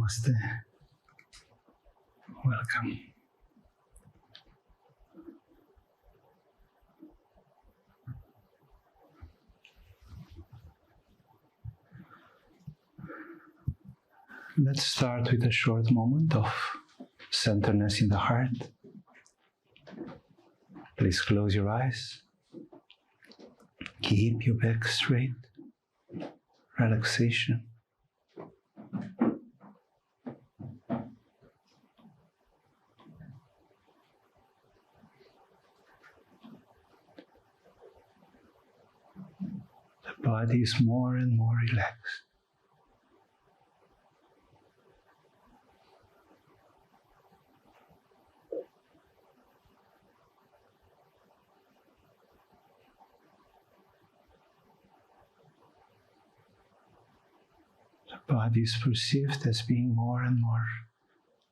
Namaste. Welcome. Let's start with a short moment of centeredness in the heart. Please close your eyes. Keep your back straight. Relaxation. The body is more and more relaxed. The body is perceived as being more and more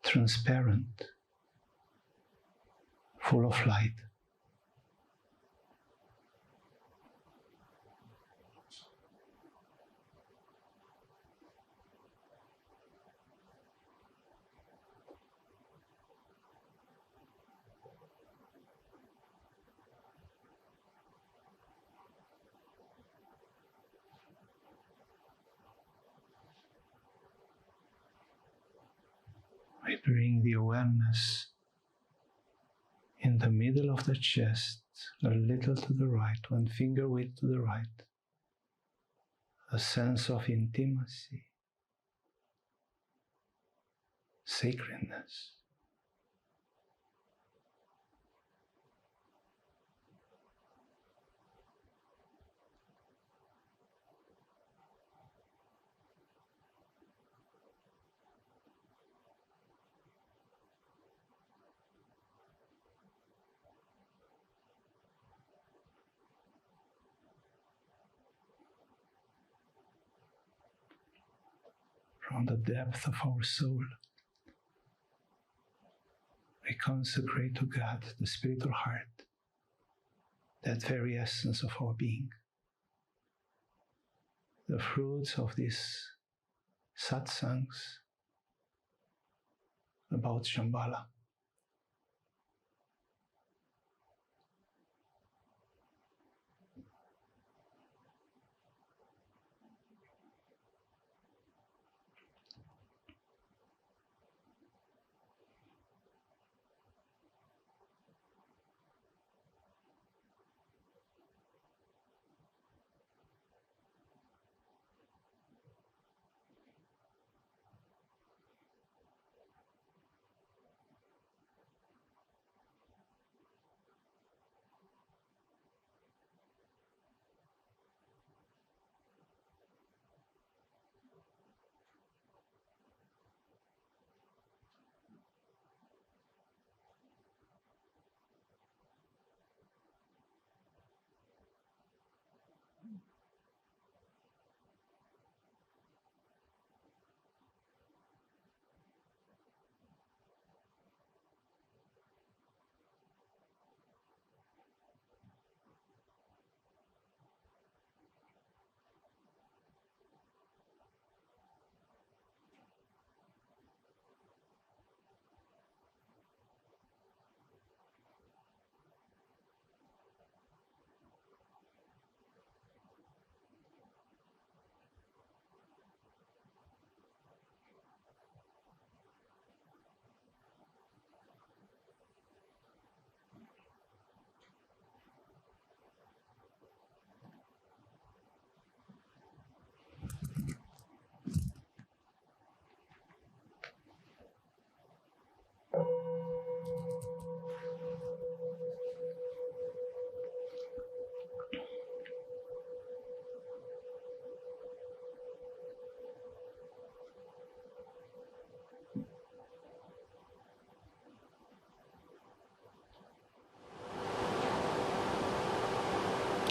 transparent, full of light. I bring the awareness in the middle of the chest, a little to the right, one finger width to the right. A sense of intimacy, sacredness. From the depth of our soul, we consecrate to God the spiritual heart, that very essence of our being. The fruits of these satsangs about Shambhala.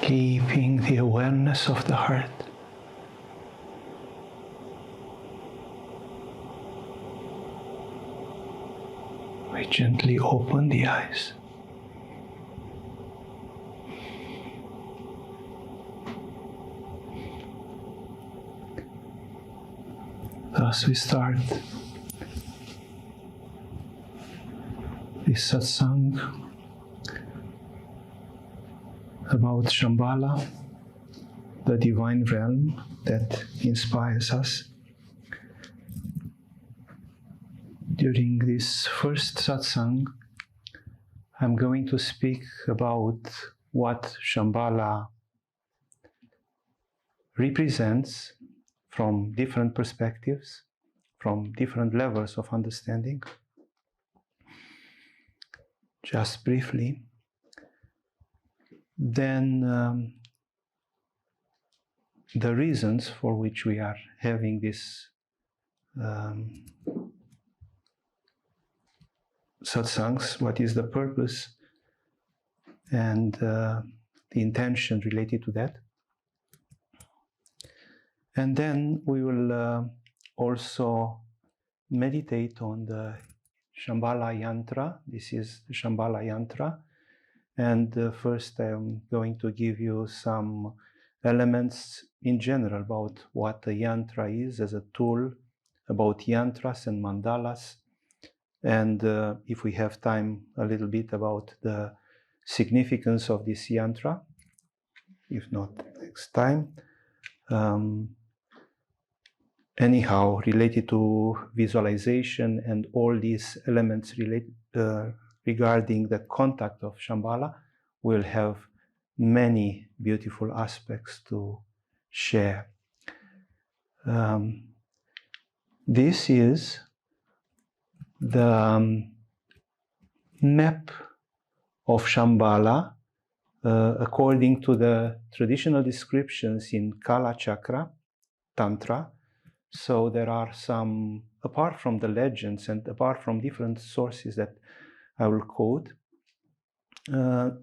Keeping the awareness of the heart. We gently open the eyes. Thus we start this satsang about Shambhala, the divine realm that inspires us. During this first satsang, I'm going to speak about what Shambhala represents from different perspectives, from different levels of understanding. Just briefly. Then the reasons for which we are having this satsangs, what is the purpose and the intention related to that. And then we will also meditate on the Shambhala Yantra. This is the Shambhala Yantra. And first I'm going to give you some elements in general about what a yantra is as a tool, about yantras and mandalas, and if we have time, a little bit about the significance of this yantra, if not next time. Anyhow, related to visualization and all these elements regarding the contact of Shambhala, we'll have many beautiful aspects to share. This is the map of Shambhala according to the traditional descriptions in Kala Chakra, Tantra. So there are some, apart from the legends and apart from different sources that I will quote, the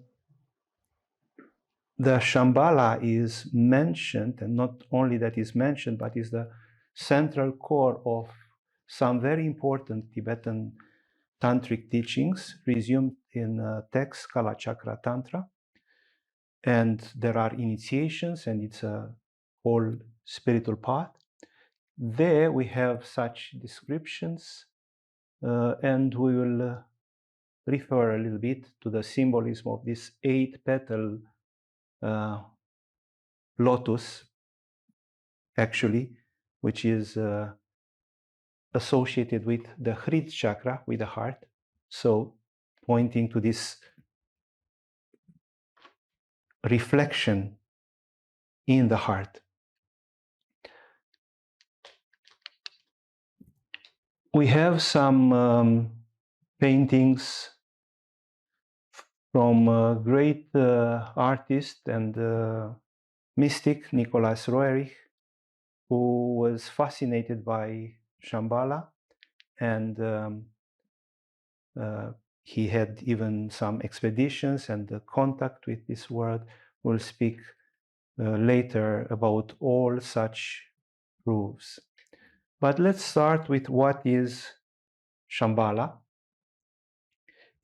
Shambhala is mentioned, and not only that is mentioned, but is the central core of some very important Tibetan Tantric teachings resumed in text Kala Chakra Tantra. And there are initiations, and it's a whole spiritual path. There we have such descriptions, and we will refer a little bit to the symbolism of this 8-petal lotus, actually, which is associated with the Hrid chakra, with the heart. So pointing to this reflection in the heart. We have some paintings from a great artist and mystic, Nicholas Roerich, who was fascinated by Shambhala, and he had even some expeditions and contact with this world. We'll speak later about all such proofs. But let's start with what is Shambhala.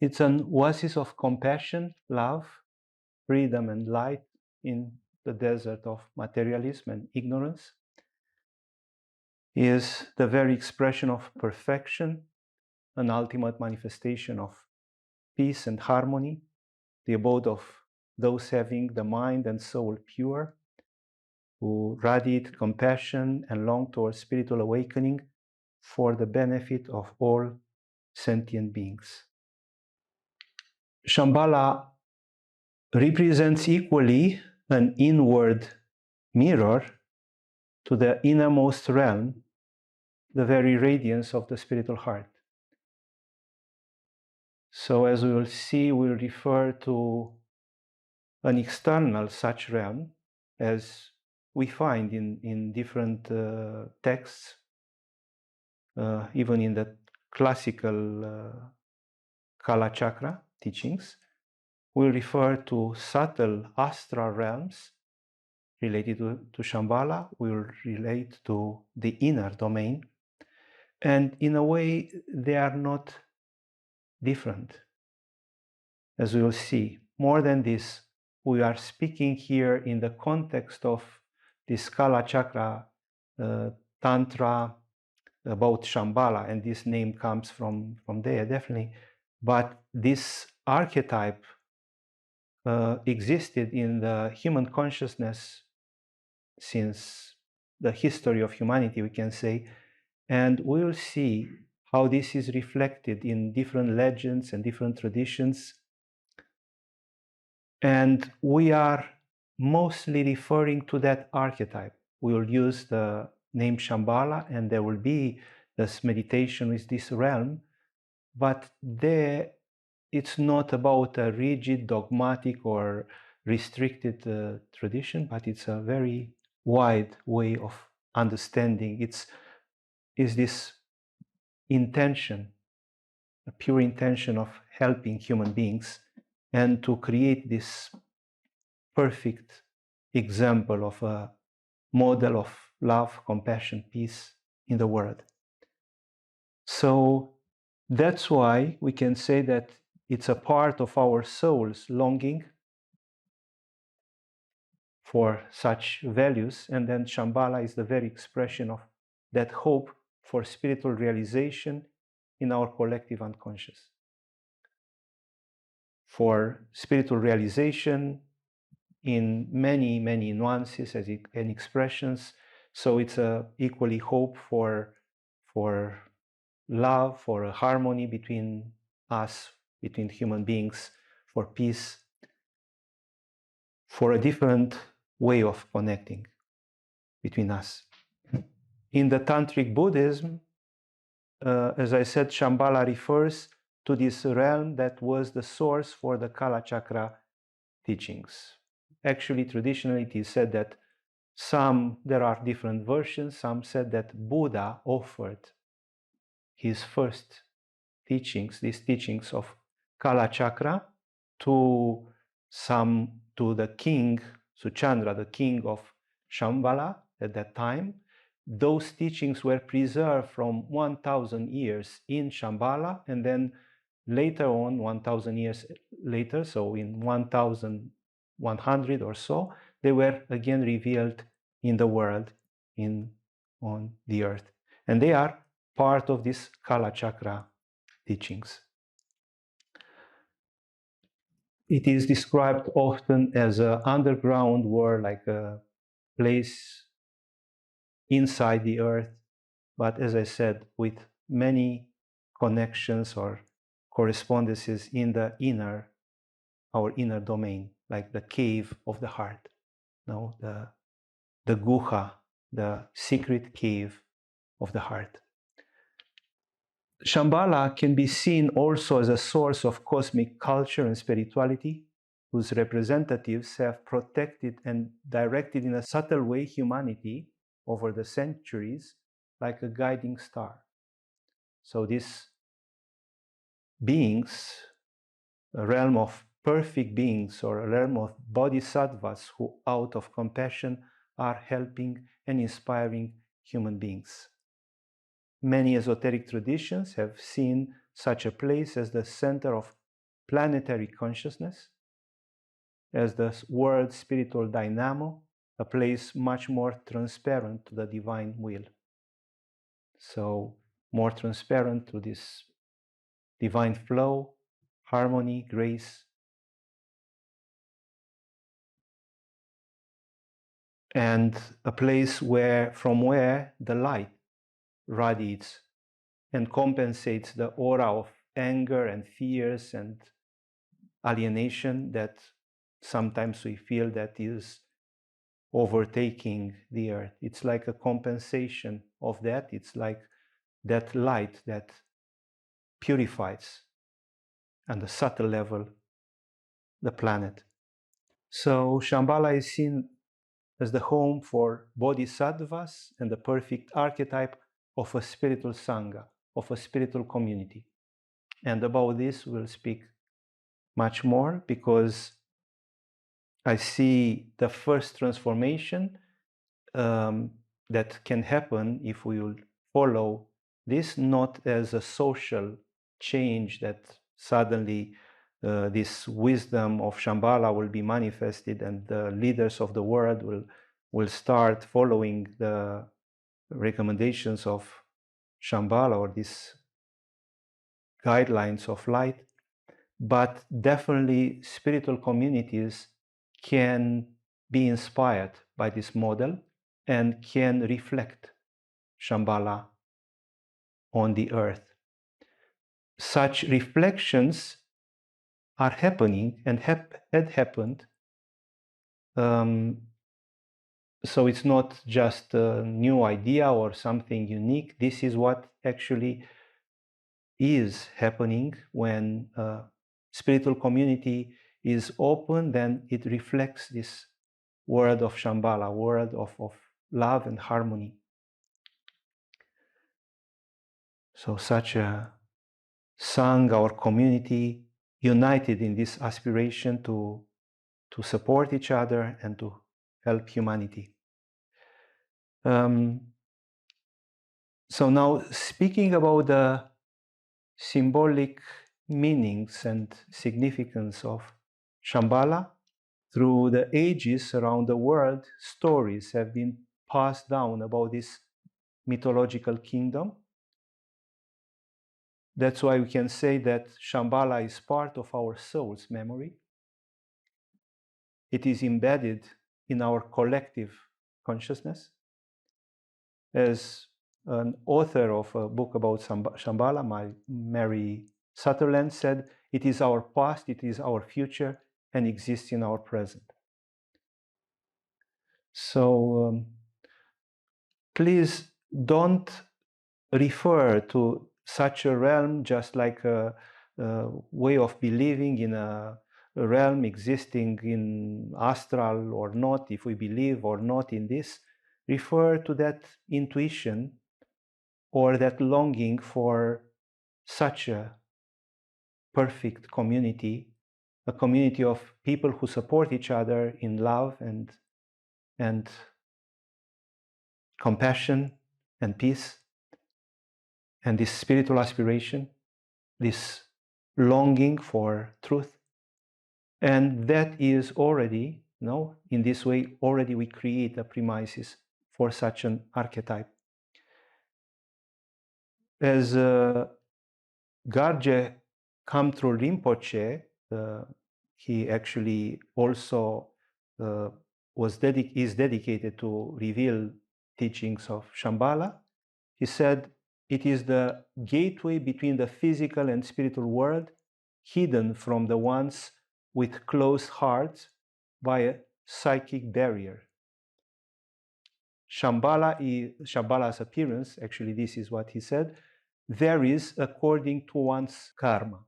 It's an oasis of compassion, love, freedom, and light in the desert of materialism and ignorance. It is the very expression of perfection, an ultimate manifestation of peace and harmony, the abode of those having the mind and soul pure, who radiate compassion and long towards spiritual awakening for the benefit of all sentient beings. Shambhala represents equally an inward mirror to the innermost realm, the very radiance of the spiritual heart. So as we will see, we'll refer to an external such realm as we find in different texts, even in the classical Kala Chakra teachings. We'll refer to subtle astral realms related to Shambhala. We'll relate to the inner domain. And in a way, they are not different, as we will see. More than this, we are speaking here in the context of this Kala Chakra Tantra about Shambhala, and this name comes from there, definitely. But this archetype existed in the human consciousness since the history of humanity, we can say, and we will see how this is reflected in different legends and different traditions. And we are mostly referring to that archetype. We will use the name Shambhala, and there will be this meditation with this realm, but there it's not about a rigid, dogmatic, or restricted tradition, but it's a very wide way of understanding. It's this intention, a pure intention of helping human beings and to create this perfect example of a model of love, compassion, peace in the world. So that's why we can say that it's a part of our soul's longing for such values, and then Shambhala is the very expression of that hope for spiritual realization in our collective unconscious. For spiritual realization in many, many nuances and expressions. So it's equally hope for love, for a harmony between us, between human beings, for peace, for a different way of connecting between us. In the Tantric Buddhism, as I said, Shambhala refers to this realm that was the source for the Kala Chakra teachings. Actually, traditionally, it is said that there are different versions. Some said that Buddha offered his first teachings, these teachings of Kala Chakra, to the king, Suchandra, the king of Shambhala at that time. Those teachings were preserved from 1,000 years in Shambhala, and then later on, 1,000 years later, so in 1,100 or so, they were again revealed in the world, on the earth. And they are part of this Kala Chakra teachings. It is described often as an underground world, like a place inside the earth, but as I said, with many connections or correspondences in our inner domain, like the cave of the heart, the guha, the secret cave of the heart. Shambhala can be seen also as a source of cosmic culture and spirituality, whose representatives have protected and directed in a subtle way humanity over the centuries like a guiding star. So these beings, a realm of perfect beings or a realm of bodhisattvas who out of compassion are helping and inspiring human beings. Many esoteric traditions have seen such a place as the center of planetary consciousness, as the world's spiritual dynamo, a place much more transparent to the divine will. So more transparent to this divine flow, harmony, grace, and a place from where the light radiates and compensates the aura of anger and fears and alienation that sometimes we feel that is overtaking the earth. It's like a compensation of that. It's like that light that purifies on the subtle level the planet. So Shambhala is seen as the home for bodhisattvas and the perfect archetype of a spiritual sangha, of a spiritual community. And about this we'll speak much more, because I see the first transformation that can happen if we will follow this, not as a social change that suddenly this wisdom of Shambhala will be manifested and the leaders of the world will start following the recommendations of Shambhala or these guidelines of light. but definitely spiritual communities can be inspired by this model and can reflect Shambhala on the earth. Such reflections are happening and had happened. So it's not just a new idea or something unique. This is what actually is happening when a spiritual community is open, then it reflects this world of Shambhala, world of love and harmony. So such a sangha or community united in this aspiration to support each other and to help humanity. So now speaking about the symbolic meanings and significance of Shambhala, through the ages around the world, stories have been passed down about this mythological kingdom. That's why we can say that Shambhala is part of our soul's memory. It is embedded in our collective consciousness. As an author of a book about Shambhala, Mary Sutherland, said, it is our past, it is our future, and exists in our present. So please don't refer to such a realm just like a way of believing in a realm existing in astral or not, if we believe or not in this. Refer to that intuition or that longing for such a perfect community, a community of people who support each other in love and compassion and peace, and this spiritual aspiration, this longing for truth. And that is already, in this way, already we create the premises for such an archetype. As Garje Kamtrul Rinpoche, he actually also is dedicated to reveal teachings of Shambhala. He said, it is the gateway between the physical and spiritual world, hidden from the ones with closed hearts by a psychic barrier. Shambhala's appearance, actually this is what he said, varies according to one's karma.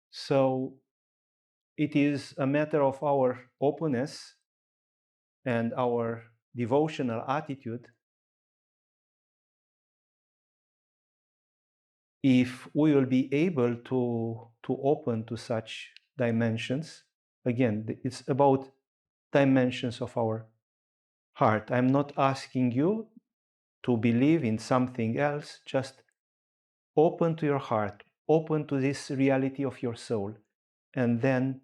So it is a matter of our openness and our devotional attitude if we will be able to open to such dimensions. Again, it's about dimensions of our heart. I'm not asking you to believe in something else, just open to your heart, open to this reality of your soul, and then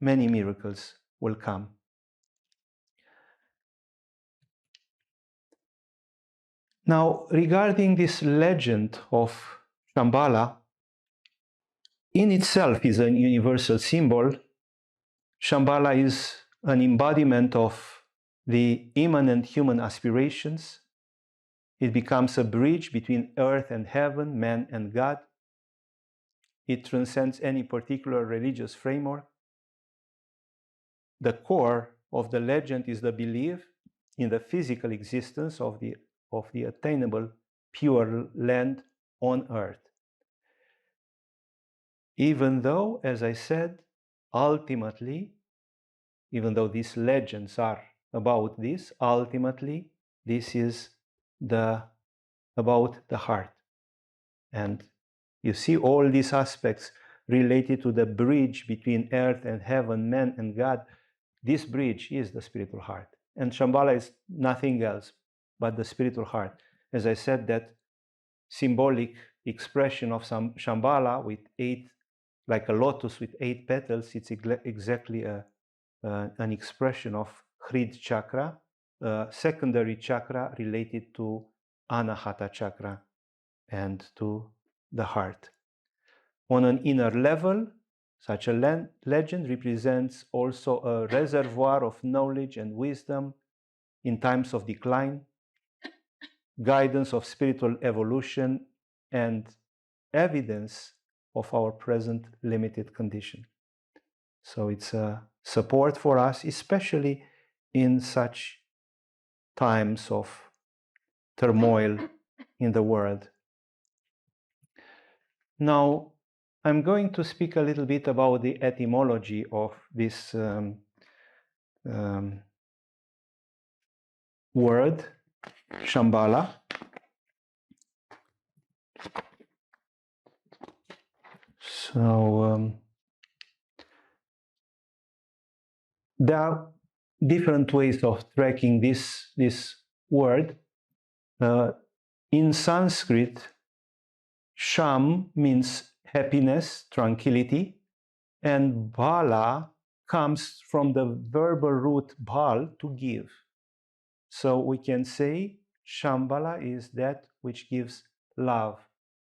many miracles will come. Now, regarding this legend of Shambhala, in itself is a universal symbol. Shambhala is an embodiment of the immanent human aspirations. It becomes a bridge between earth and heaven, man and God. It transcends any particular religious framework. The core of the legend is the belief in the physical existence of the attainable pure land on earth. Even though, as I said, ultimately, even though these legends are about this, ultimately, this is about the heart. And you see all these aspects related to the bridge between earth and heaven, man and God. This bridge is the spiritual heart. And Shambhala is nothing else but the spiritual heart. As I said, that symbolic expression of Shambhala with like a lotus with 8 petals, it's exactly an expression of Hrid chakra, secondary chakra related to Anahata chakra and to the heart. On an inner level, Such a legend represents also a reservoir of knowledge and wisdom in times of decline, guidance of spiritual evolution, and evidence of our present limited condition. So it's a support for us, especially in such times of turmoil in the world. Now, I'm going to speak a little bit about the etymology of this word, Shambhala. So there are different ways of tracking this word. In Sanskrit, Sham means happiness, tranquility, and Bhala comes from the verbal root bhal, to give. So we can say Shambhala is that which gives love,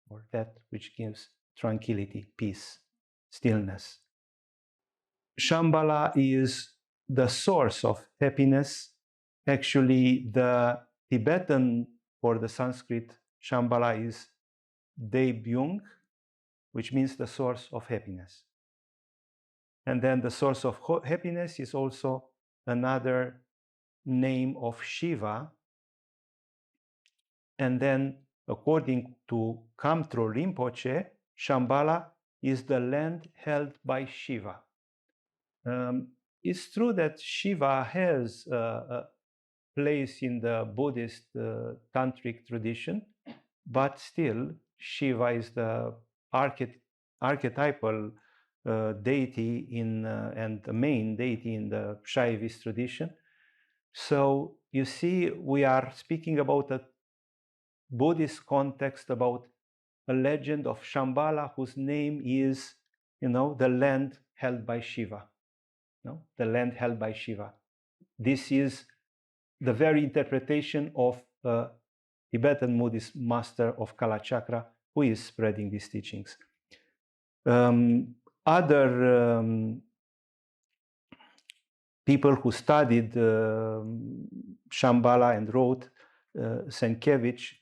or that which gives tranquility, peace, stillness. Shambhala is the source of happiness. Actually, the Tibetan or the Sanskrit Shambhala is Debyung, which means the source of happiness. And then the source of happiness is also another name of Shiva. And then, according to Kamtro Rinpoche, Shambhala is the land held by Shiva. It's true that Shiva has a place in the Buddhist Tantric tradition, but still Shiva is the archetypal deity and the main deity in the Shaivist tradition. So you see, we are speaking about a Buddhist context, about a legend of Shambhala whose name is, the land held by Shiva. The land held by Shiva. This is the very interpretation of a Tibetan Buddhist master of Kala Chakra who is spreading these teachings. Other people who studied Shambhala and wrote, Senkevich,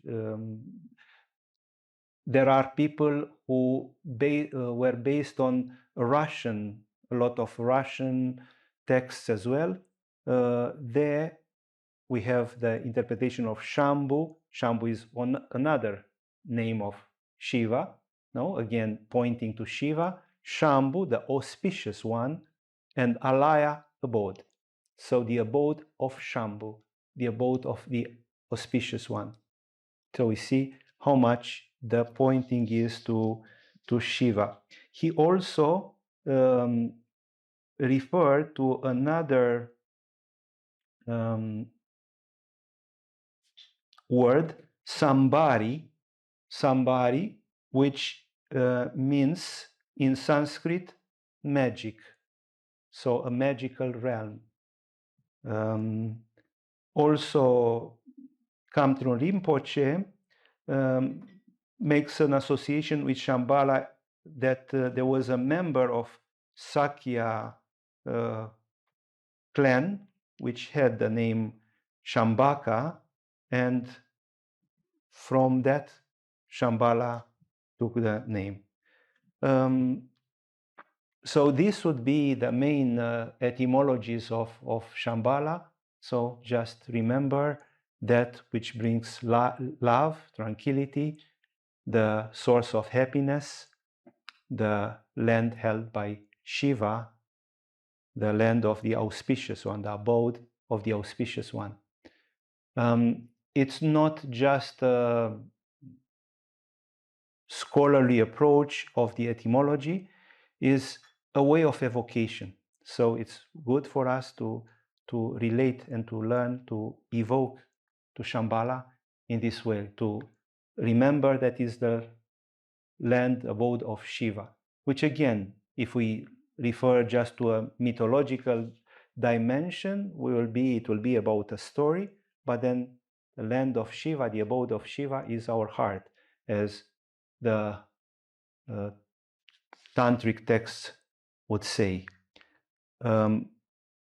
there are people who were based on Russian, a lot of Russian texts as well. There we have the interpretation of Shambhu. Shambhu is another name of Shiva, again pointing to Shiva. Shambhu, the auspicious one, and Alaya, abode. So the abode of Shambhu, the abode of the auspicious one. So we see how much the pointing is to Shiva. He also referred to another word, sambari, which means in Sanskrit magic, so a magical realm. Also, Kamtro Rinpoche makes an association with Shambhala that there was a member of Sakya clan which had the name Shambhaka, and from that Shambhala took the name. So this would be the main etymologies of Shambhala. So just remember that which brings love, tranquility, the source of happiness, the land held by Shiva, the land of the auspicious one, the abode of the auspicious one. It's not just a scholarly approach of the etymology, is a way of evocation. So it's good for us to relate and to learn to evoke to Shambhala in this way, to remember that is the land abode of Shiva, which again, if we refer just to a mythological dimension, it will be about a story, but then the land of Shiva, the abode of Shiva, is our heart, as the Tantric texts would say.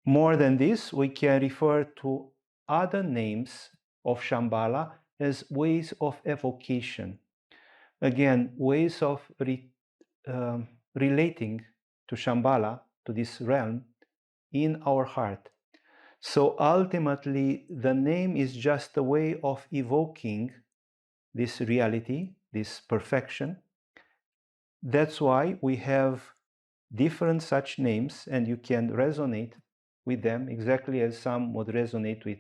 More than this, we can refer to other names of Shambhala as ways of evocation. Again, ways of relating to Shambhala, to this realm, in our heart. So ultimately, the name is just a way of evoking this reality, this perfection. That's why we have different such names, and you can resonate with them exactly as some would resonate with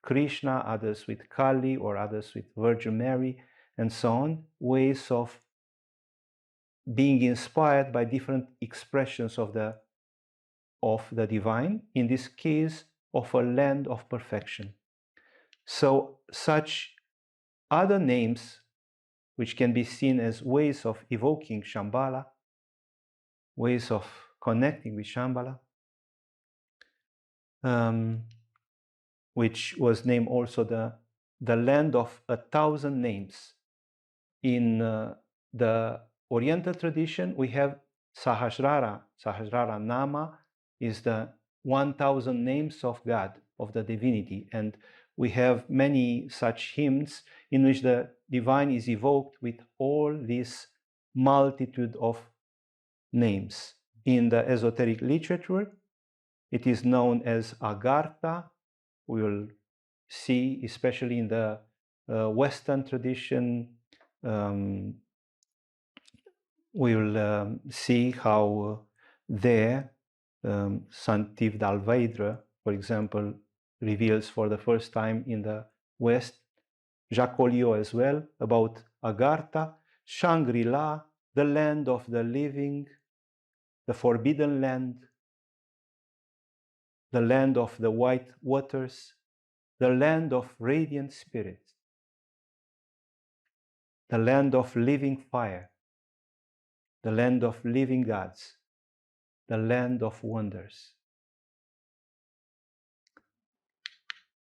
Krishna, others with Kali, or others with Virgin Mary, and so on. Ways of being inspired by different expressions of the divine, in this case, of a land of perfection. So such other names, which can be seen as ways of evoking Shambhala, ways of connecting with Shambhala, which was named also the land of 1,000 names. In the Oriental tradition, we have Sahasrara. Sahasrara Nama is the 1,000 names of God, of the divinity. And we have many such hymns in which the divine is evoked with all this multitude of names. In the esoteric literature, it is known as Agartha. We will see, especially in the Western tradition, we will see how there Sant Dalvaidre, for example, reveals for the first time in the West, Jacques Collio as well, about Agartha, Shangri-La, the land of the living, the forbidden land, the land of the white waters, the land of radiant spirits, the land of living fire, the land of living gods, the land of wonders.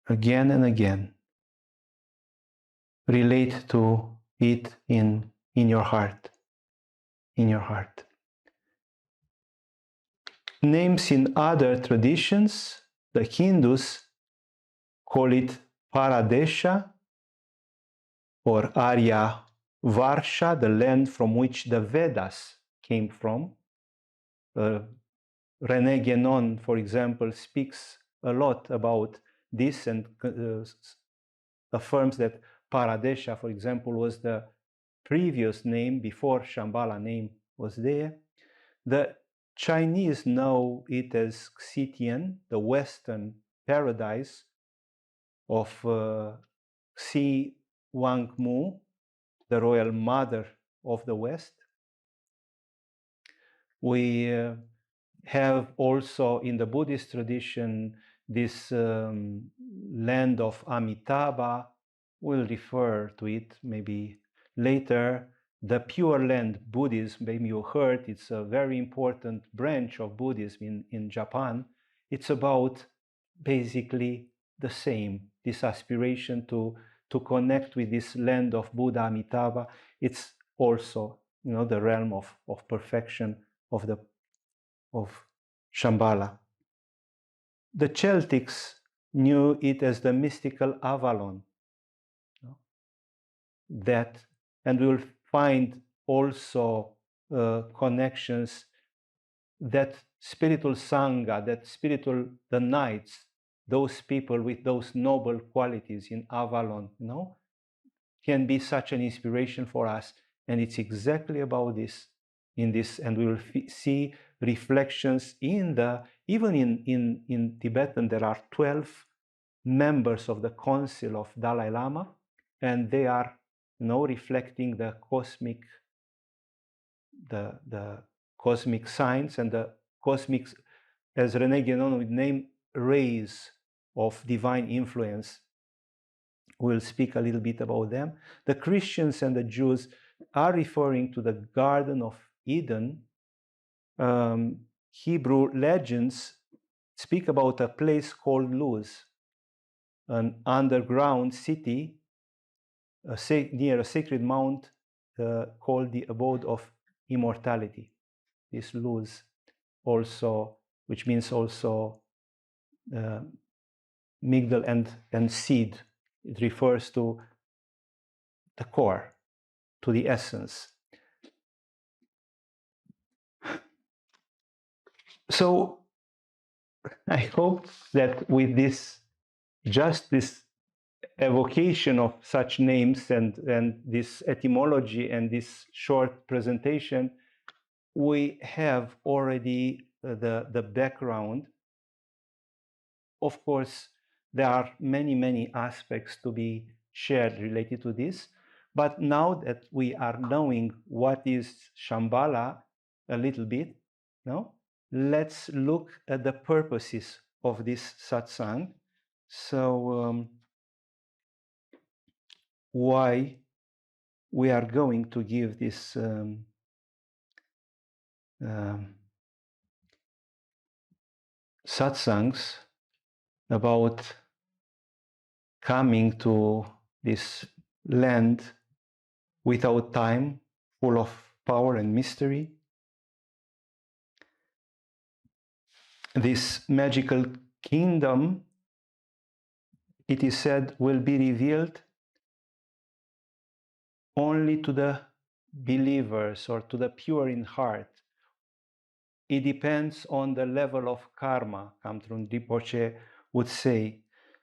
Again and again, relate to it in your heart, in your heart. Names in other traditions, the Hindus call it Paradesha or Arya Varsha, the land from which the Vedas came from. René Guénon, for example, speaks a lot about this and affirms that Paradesha, for example, was the previous name before Shambhala name was there. The Chinese know it as Xitian, the Western paradise of Xi Wangmu, the royal mother of the West. We have also in the Buddhist tradition this land of Amitabha. We'll refer to it maybe later. The Pure Land Buddhism, maybe you heard, it's a very important branch of Buddhism in Japan. It's about basically the same, this aspiration to connect with this land of Buddha Amitabha. It's also, the realm of perfection of Shambhala. The Celtics knew it as the mystical Avalon. That, and we will find also connections that spiritual sangha, the knights, those people with those noble qualities in Avalon, can be such an inspiration for us. And it's exactly about this, in this, and we will see reflections even in Tibetan, there are 12 members of the Council of Dalai Lama, and they are reflecting the cosmic signs and the cosmic, as René Guénon would name, rays of divine influence. We'll speak a little bit about them. The Christians and the Jews are referring to the Garden of Eden. Hebrew legends speak about a place called Luz, an underground city near a sacred mount called the abode of immortality, this Luz, also, which means also migdal and seed. It refers to the core, to the essence. So I hope that with this, just this evocation of such names and this etymology and this short presentation, we have already the background. Of course, there are many aspects to be shared related to this, but now that we are knowing what is Shambhala a little bit, no? Let's look at the purposes of this satsang. So why we are going to give this satsangs about coming to this land without time, full of power and mystery. This magical kingdom, it is said, will be revealed only to the believers or to the pure in heart. It depends on the level of karma, Kamtrun Rinpoche would say.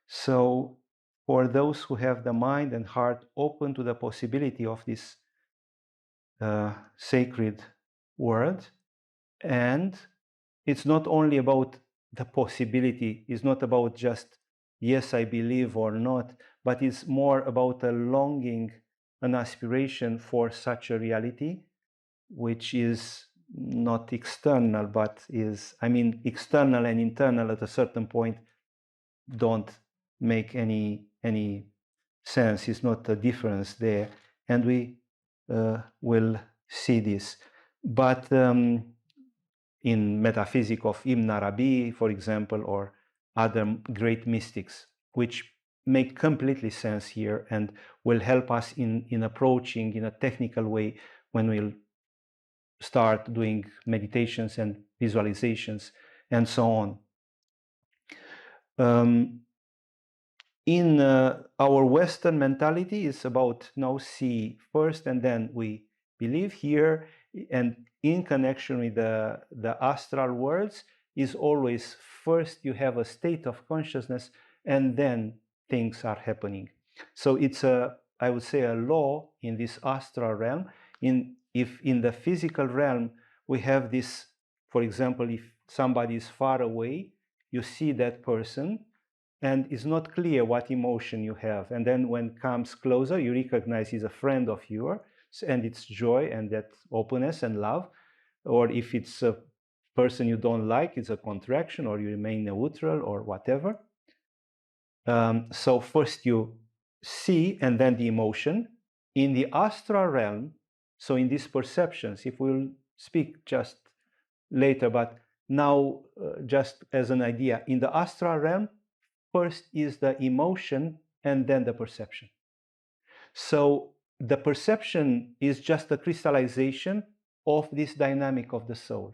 So for those who have the mind and heart open to the possibility of this sacred word, and it's not only about the possibility, it's not about just yes, I believe or not, but it's more about a longing, an aspiration for such a reality, which is not external, but is, I mean, external and internal at a certain point don't make any sense. It's not a difference there, and we will see this. But in metaphysics of Ibn Arabi, for example, or other great mystics, which make completely sense here and will help us in approaching in a technical way when we'll start doing meditations and visualizations and so on. In our Western mentality, it's about now see first and then we believe here, and in connection with the astral worlds is always first you have a state of consciousness and then things are happening. So it's I would say a law in this astral realm. If in the physical realm we have this, for example, if somebody is far away, you see that person and it's not clear what emotion you have. And then when it comes closer, you recognize he's a friend of yours, and it's joy and that openness and love. Or if it's a person you don't like, it's a contraction, or you remain neutral or whatever. So first you see and then the emotion. In the astral realm, so in these perceptions, if we'll speak just later, but now just as an idea, in the astral realm, first is the emotion and then the perception. So the perception is just a crystallization of this dynamic of the soul.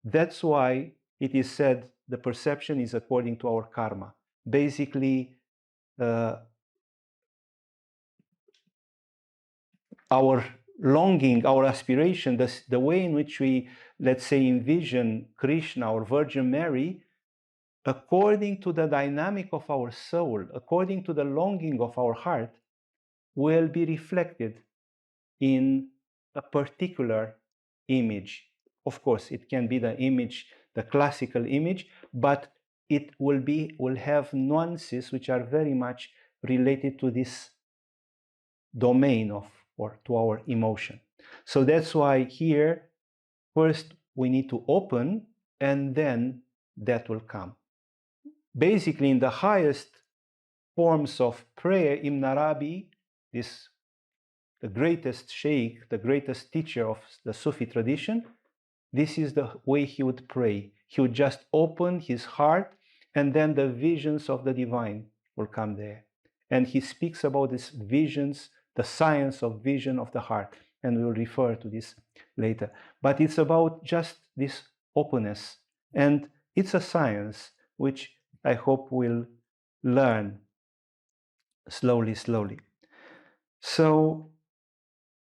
That's why it is said the perception is according to our karma. Basically, our longing, our aspiration, the way in which we, let's say, envision Krishna or Virgin Mary, according to the dynamic of our soul, according to the longing of our heart, will be reflected in a particular image. Of course, it can be the image, the classical image, but it will have nuances which are very much related to this domain of, or to our emotion. So that's why here, first we need to open and then that will come. Basically, in the highest forms of prayer, Ibn Arabi, the greatest sheikh, the greatest teacher of the Sufi tradition, this is the way he would pray. He would just open his heart and then the visions of the divine will come there. And he speaks about these visions, the science of vision of the heart, and we'll refer to this later. But it's about just this openness And it's a science which I hope we'll learn slowly, slowly. So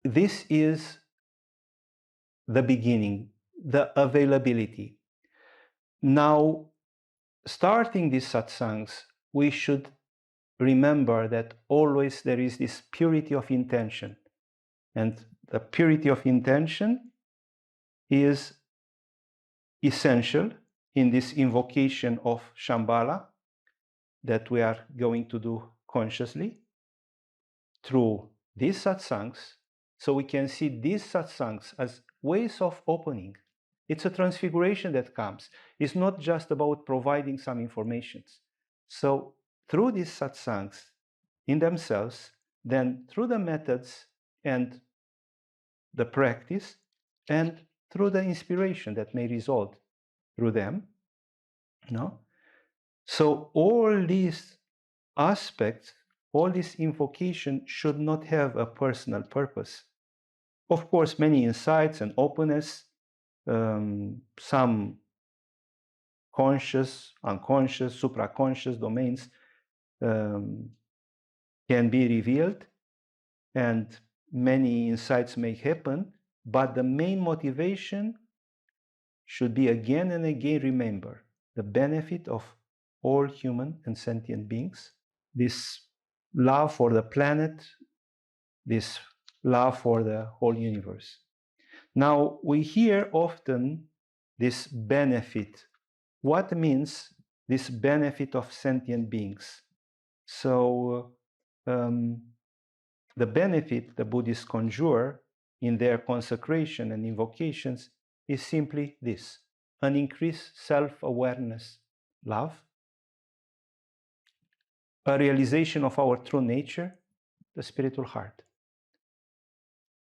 this is the beginning, the availability. Now, starting these satsangs, we should remember that always there is this purity of intention. And the purity of intention is essential in this invocation of Shambhala that we are going to do consciously through these satsangs. So we can see these satsangs as ways of opening. It's a transfiguration that comes. It's not just about providing some information. So through these satsangs in themselves, then through the methods and the practice, and through the inspiration that may result through them, no? So all these aspects, all this invocation should not have a personal purpose. Of course, many insights and openness, some conscious, unconscious, supraconscious domains can be revealed, and many insights may happen, but the main motivation should be again and again remember the benefit of all human and sentient beings, this love for the planet, this love for the whole universe. Now, we hear often this benefit. What means this benefit of sentient beings? So, the benefit the Buddhists conjure in their consecration and invocations is simply this: an increased self-awareness, love, a realization of our true nature, the spiritual heart.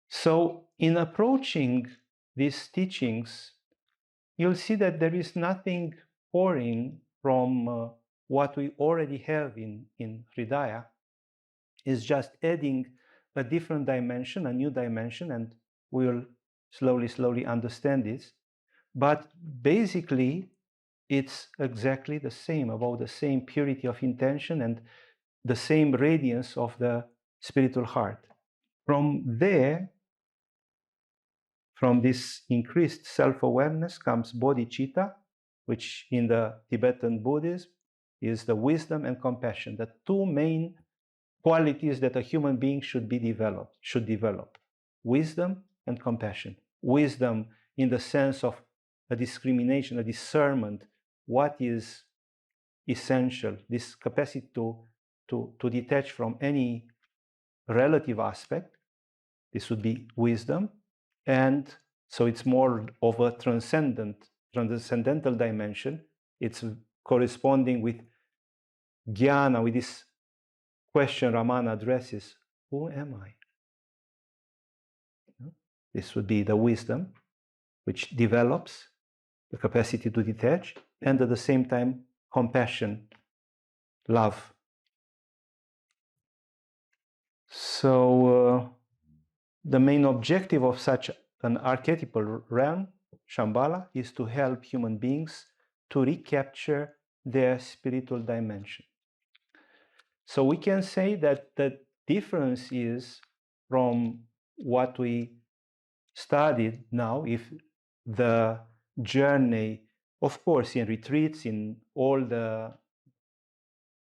So in approaching these teachings, you'll see that there is nothing foreign from what we already have in Hridaya. It's just adding a different dimension, a new dimension, and we'll slowly understand this. But basically, it's exactly the same, about the same purity of intention and the same radiance of the spiritual heart. From there, from this increased self-awareness comes bodhicitta, which in the Tibetan Buddhism is the wisdom and compassion, the two main qualities that a human being should develop: wisdom and compassion. Wisdom in the sense of a discrimination, a discernment, what is essential, this capacity to detach from any relative aspect. This would be wisdom. And so it's more of a transcendental dimension. It's corresponding with jnana, with this question Ramana addresses: who am I? This would be the wisdom, which develops the capacity to detach, and at the same time, compassion, love. So the main objective of such an archetypal realm, Shambhala, is to help human beings to recapture their spiritual dimension. So we can say that the difference is from what we studied now, if the journey, of course, in retreats, in all the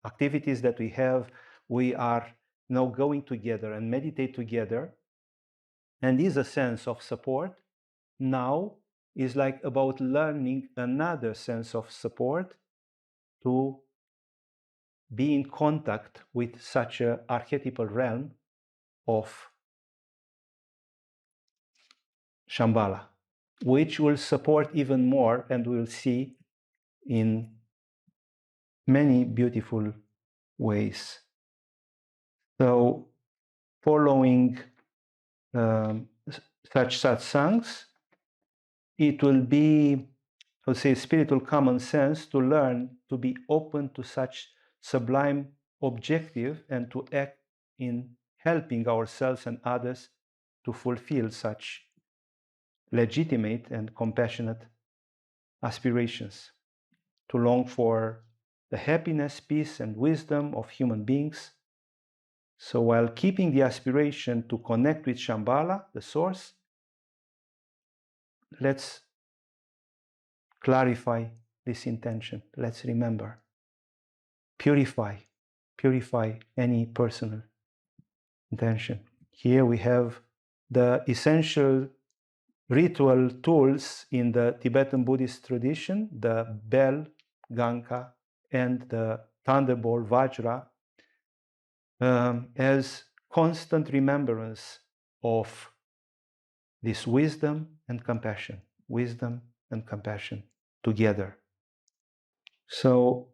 activities that we have, we are now going together and meditate together, and is a sense of support. Now is like about learning another sense of support to be in contact with such an archetypal realm of Shambhala, which will support even more, and we'll see in many beautiful ways. So following such satsangs, it will be, I would say, spiritual common sense to learn to be open to such sublime objective and to act in helping ourselves and others to fulfill such legitimate and compassionate aspirations, to long for the happiness, peace, and wisdom of human beings. So while keeping the aspiration to connect with Shambhala, the source, let's clarify this intention. Let's remember. Purify any personal intention. Here we have the essential ritual tools in the Tibetan Buddhist tradition, the bell, Ganka, and the thunderbolt, Vajra, as constant remembrance of this wisdom and compassion together. So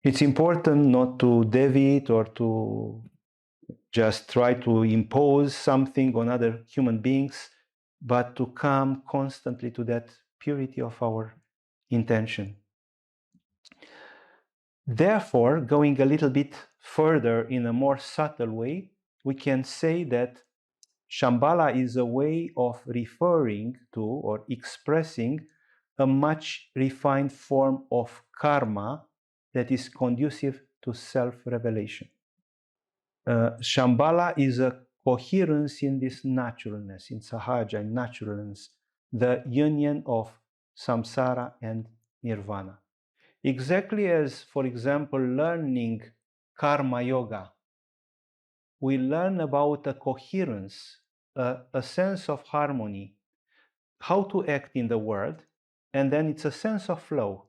it's important not to deviate or to just try to impose something on other human beings, but to come constantly to that purity of our intention. Therefore, going a little bit further in a more subtle way, we can say that Shambhala is a way of referring to or expressing a much refined form of karma that is conducive to self-revelation. Shambhala is a coherence in this naturalness, in sahaja, in naturalness, the union of samsara and nirvana. Exactly as, for example, learning karma yoga, we learn about a coherence, a sense of harmony, how to act in the world, and then it's a sense of flow.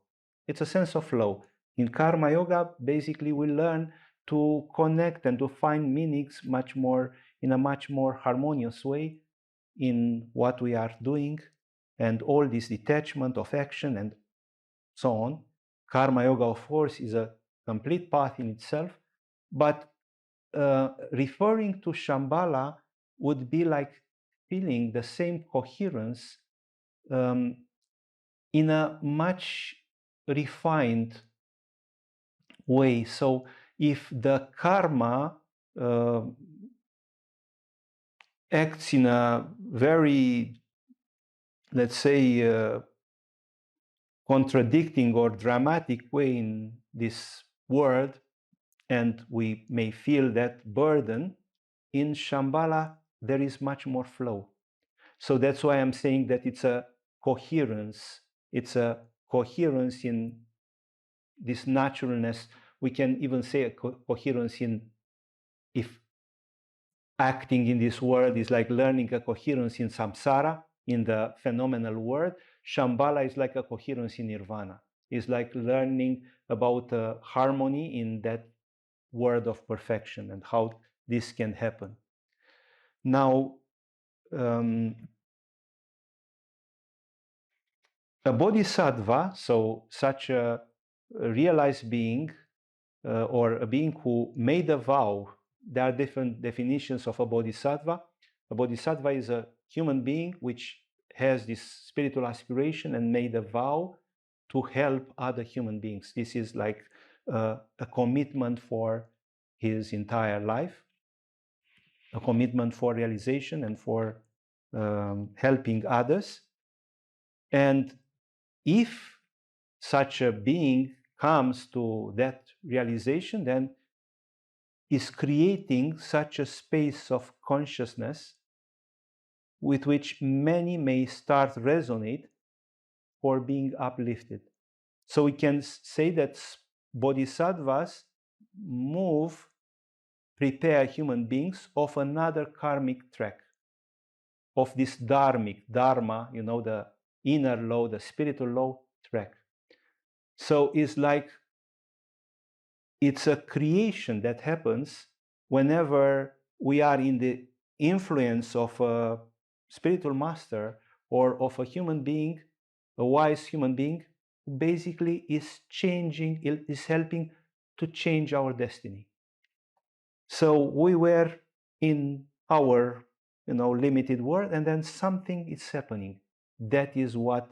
It's a sense of flow. In karma yoga, basically, we learn to connect and to find meanings in a much more harmonious way in what we are doing, and all this detachment of action and so on. Karma yoga, of course, is a complete path in itself, but referring to Shambhala would be like feeling the same coherence in a much refined way. So if the karma acts in a very, let's say, contradicting or dramatic way in this world, and we may feel that burden, in Shambhala there is much more flow. So that's why I'm saying that it's a coherence. It's a coherence in this naturalness. We can even say a coherence in, if acting in this world is like learning a coherence in samsara, in the phenomenal world, Shambhala is like a coherence in nirvana. It's like learning about harmony in that world of perfection and how this can happen. Now, a bodhisattva, so such a realized being or a being who made a vow, there are different definitions of a bodhisattva. A bodhisattva is a human being which has this spiritual aspiration and made a vow to help other human beings. This is like a commitment for his entire life, a commitment for realization and for helping others. And if such a being comes to that realization, then is creating such a space of consciousness with which many may start resonate for being uplifted. So we can say that bodhisattvas prepare human beings of another karmic track, of this dharma, the inner law, the spiritual law track. So it's like it's a creation that happens whenever we are in the influence of a spiritual master or of a human being, a wise human being, who basically is helping to change our destiny. So we were in our limited world, and then something is happening. That is what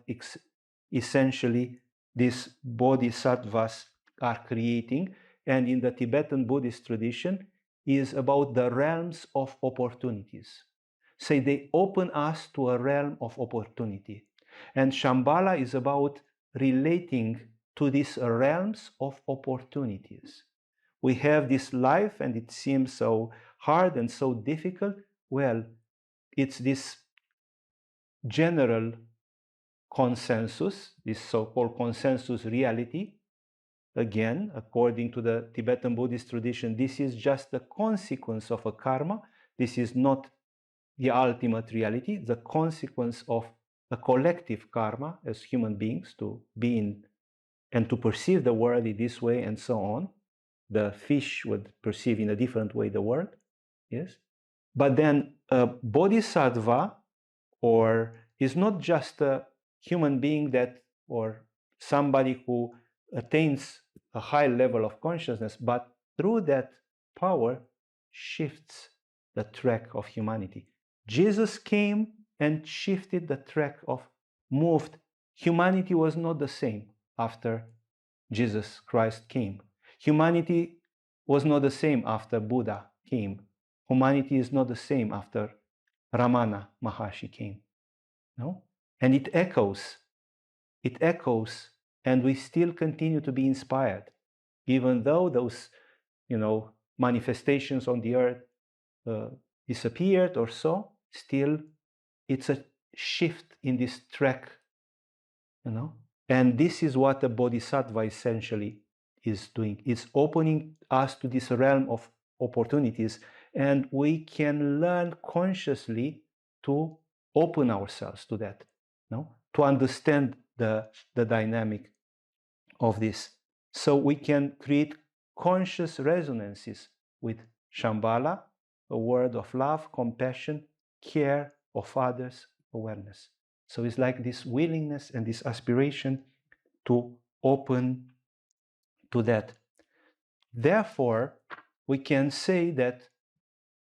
essentially these bodhisattvas are creating. And in the Tibetan Buddhist tradition is about the realms of opportunities. Say they open us to a realm of opportunity. And Shambhala is about relating to these realms of opportunities. We have this life and it seems so hard and so difficult. Well, it's this general consensus, this so-called consensus reality. Again, according to the Tibetan Buddhist tradition, this is just the consequence of a karma. This is not the ultimate reality, the consequence of a collective karma as human beings to be in and to perceive the world in this way and so on. The fish would perceive in a different way the world, yes? But then a bodhisattva or is not just a human being that or somebody who attains a high level of consciousness, but through that power shifts the track of humanity. Jesus came and shifted the track of moved. Humanity was not the same after Jesus Christ came. Humanity was not the same after Buddha came. Humanity is not the same after Ramana Maharshi came. No? And it echoes, and we still continue to be inspired, even though those, manifestations on the earth disappeared or so. Still, it's a shift in this track, And this is what the bodhisattva essentially is doing. It's opening us to this realm of opportunities, and we can learn consciously to open ourselves to that, to understand the dynamic of this. So we can create conscious resonances with Shambhala, a word of love, compassion, care of others, awareness. So it's like this willingness and this aspiration to open to that. Therefore, we can say that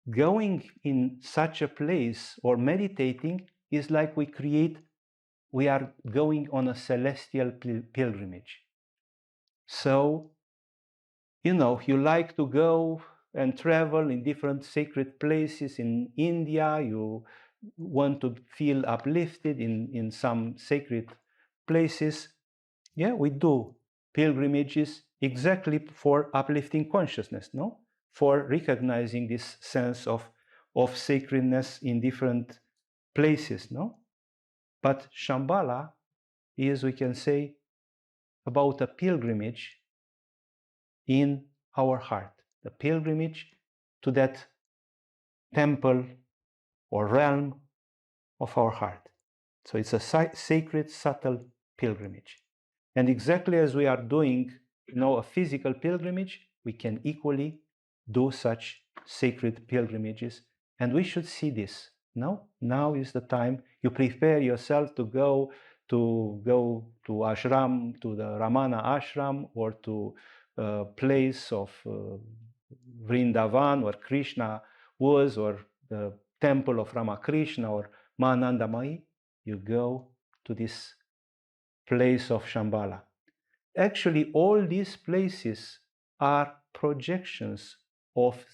going in such a place or meditating is like we are going on a celestial pilgrimage. So, you like to go and travel in different sacred places in India, you want to feel uplifted in some sacred places. Yeah, we do pilgrimages exactly for uplifting consciousness, for recognizing this sense of sacredness in different places, But Shambhala is, we can say, about a pilgrimage in our heart, the pilgrimage to that temple or realm of our heart. So it's a sacred, subtle pilgrimage. And exactly as we are doing, a physical pilgrimage, we can equally do such sacred pilgrimages. And we should see this. Now is the time you prepare yourself to go to ashram, to the Ramana ashram, or to a place of Vrindavan, where Krishna was, or the temple of Ramakrishna or Mahanandamayi. You go to this place of Shambhala. Actually, all these places are projections of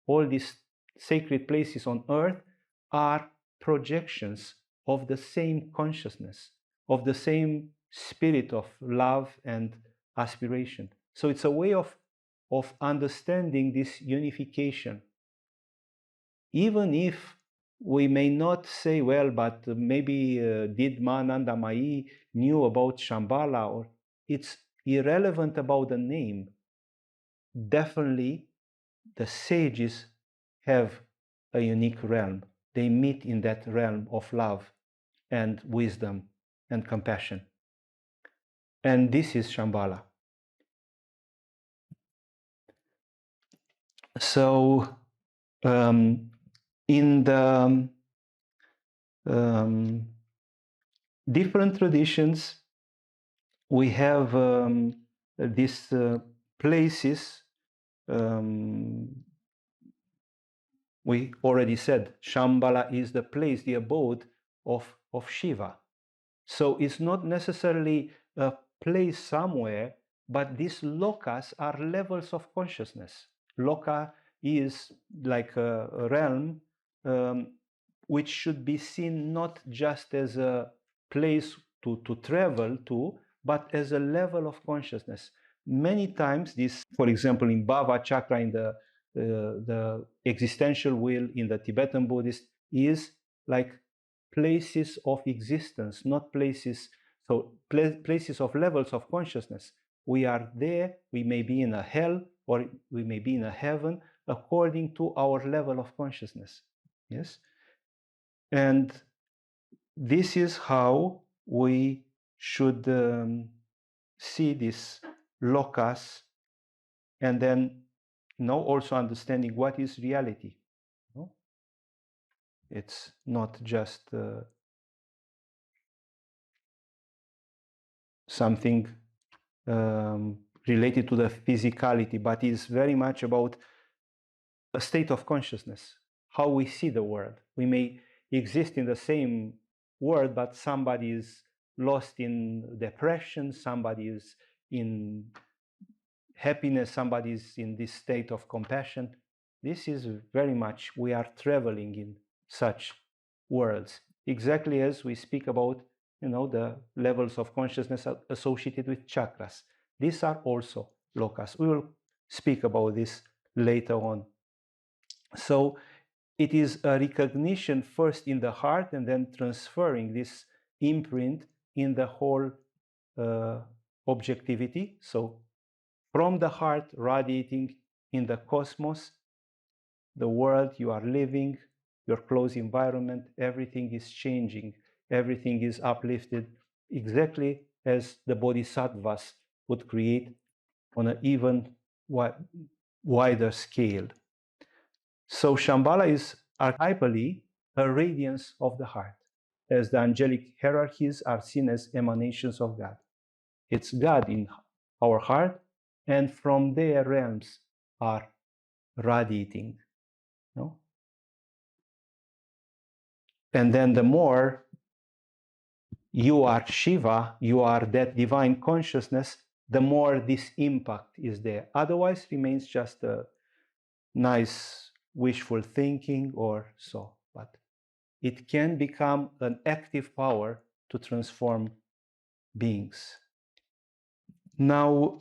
all these sacred places on earth are projections of the same consciousness, of the same spirit of love and aspiration. So it's a way of understanding this unification. Even if we may not say, well, but maybe did Mahananda Mai knew about Shambhala, or it's irrelevant about the name. Definitely, the sages have a unique realm. They meet in that realm of love and wisdom and compassion. And this is Shambhala. So, in the different traditions, we have these places. We already said Shambhala is the place, the abode of Shiva. So it's not necessarily a place somewhere, but these lokas are levels of consciousness. Loka is like a realm which should be seen not just as a place to travel to, but as a level of consciousness. Many times this, for example, in Bhava Chakra, in the existential wheel in the Tibetan Buddhist, is like places of existence, not places, so places of levels of consciousness. We are there, we may be in a hell or we may be in a heaven according to our level of consciousness. Yes? And this is how we should see this locus, and then also understanding what is reality. It's not just something related to the physicality, but is very much about a state of consciousness, how we see the world. We may exist in the same world, but somebody is lost in depression, somebody is in happiness, somebody is in this state of compassion. This is very much, we are traveling in such worlds, exactly as we speak about the levels of consciousness associated with chakras. These are also locus. We will speak about this later on. So it is a recognition first in the heart and then transferring this imprint in the whole objectivity. So from the heart radiating in the cosmos, the world you are living, your close environment, everything is changing, everything is uplifted, exactly as the bodhisattvas would create on an even wider scale. So Shambhala is archetypally a radiance of the heart, as the angelic hierarchies are seen as emanations of God. It's God in our heart, and from their realms are radiating. And then the more you are Shiva, you are that divine consciousness, the more this impact is there. Otherwise, remains just a nice wishful thinking or so. But it can become an active power to transform beings. Now,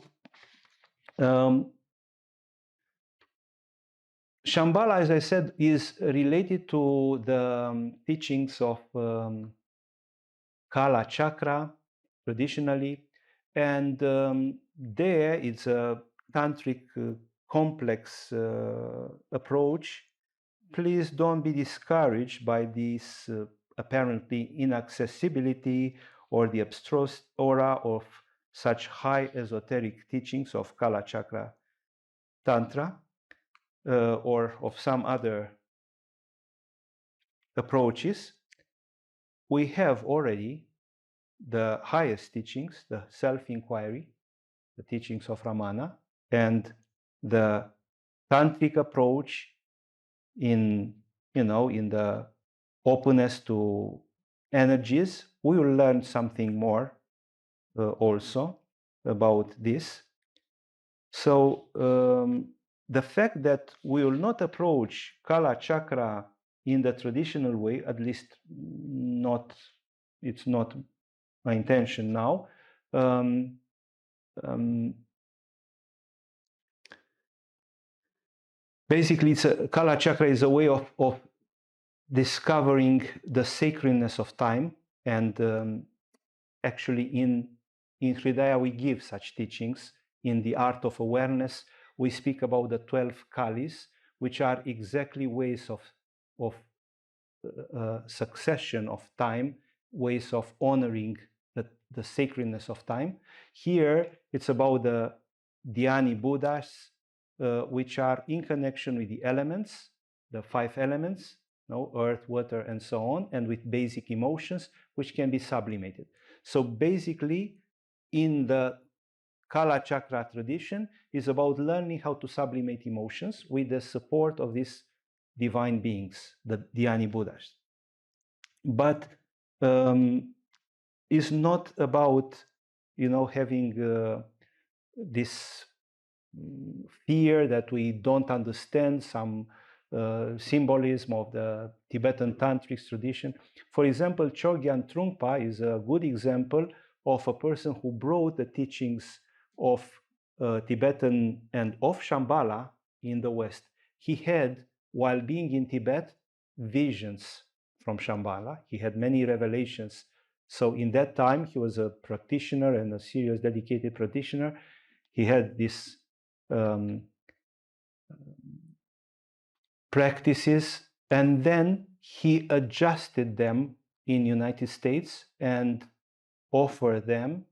Shambhala, as I said, is related to the teachings of Kala Chakra, traditionally, and there it's a Tantric complex approach. Please don't be discouraged by this apparently inaccessibility or the abstruse aura of such high esoteric teachings of Kala Chakra Tantra or of some other approaches. We have already the highest teachings, the self-inquiry, the teachings of Ramana, and the Tantric approach in the openness to energies. We will learn something more also about this. So the fact that we will not approach Kala Chakra in the traditional way, at least it's not my intention now. Basically, Kala Chakra is a way of discovering the sacredness of time, and actually in Hridaya we give such teachings. In the art of awareness, we speak about the 12 Kalis, which are exactly ways of succession of time, ways of honoring the sacredness of time. Here, it's about the Dhyani Buddhas, which are in connection with the elements, the 5 elements, earth, water, and so on, and with basic emotions, which can be sublimated. So basically, in the Kala Chakra tradition, is about learning how to sublimate emotions with the support of these divine beings, the Dhyani Buddhas. But it's not about, having this fear that we don't understand some symbolism of the Tibetan Tantric tradition. For example, Chogyam Trungpa is a good example of a person who brought the teachings of Tibetan and of Shambhala in the West. He had, while being in Tibet, visions from Shambhala. He had many revelations. So in that time, he was a practitioner and a serious, dedicated practitioner. He had this practices, and then he adjusted them in United States and offered them.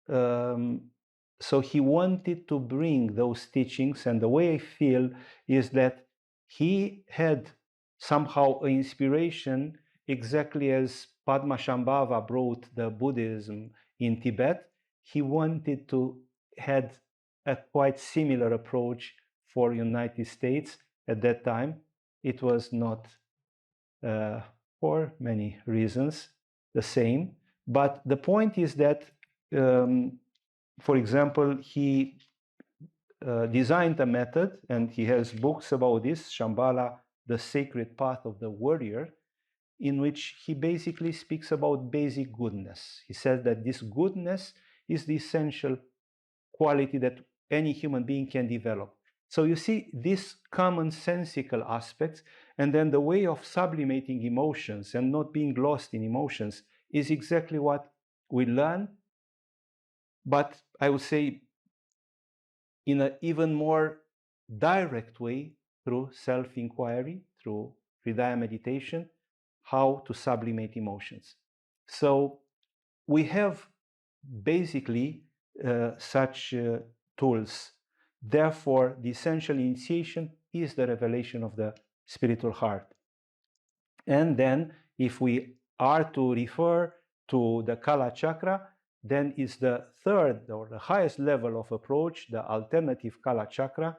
So he wanted to bring those teachings, and the way I feel is that he had somehow an inspiration, exactly as Padmasambhava brought the Buddhism in Tibet. He wanted to had a quite similar approach for United States at that time. It was not, for many reasons, the same. But the point is that, for example, he designed a method, and he has books about this, Shambhala, the Sacred Path of the Warrior, in which he basically speaks about basic goodness. He says that this goodness is the essential quality that any human being can develop. So you see these commonsensical aspects, and then the way of sublimating emotions and not being lost in emotions is exactly what we learn, but I would say in an even more direct way through self-inquiry, through Hridaya meditation, how to sublimate emotions. So we have basically such tools. Therefore, the essential initiation is the revelation of the spiritual heart. And then, if we are to refer to the Kala Chakra, then is the third or the highest level of approach, the alternative Kala Chakra,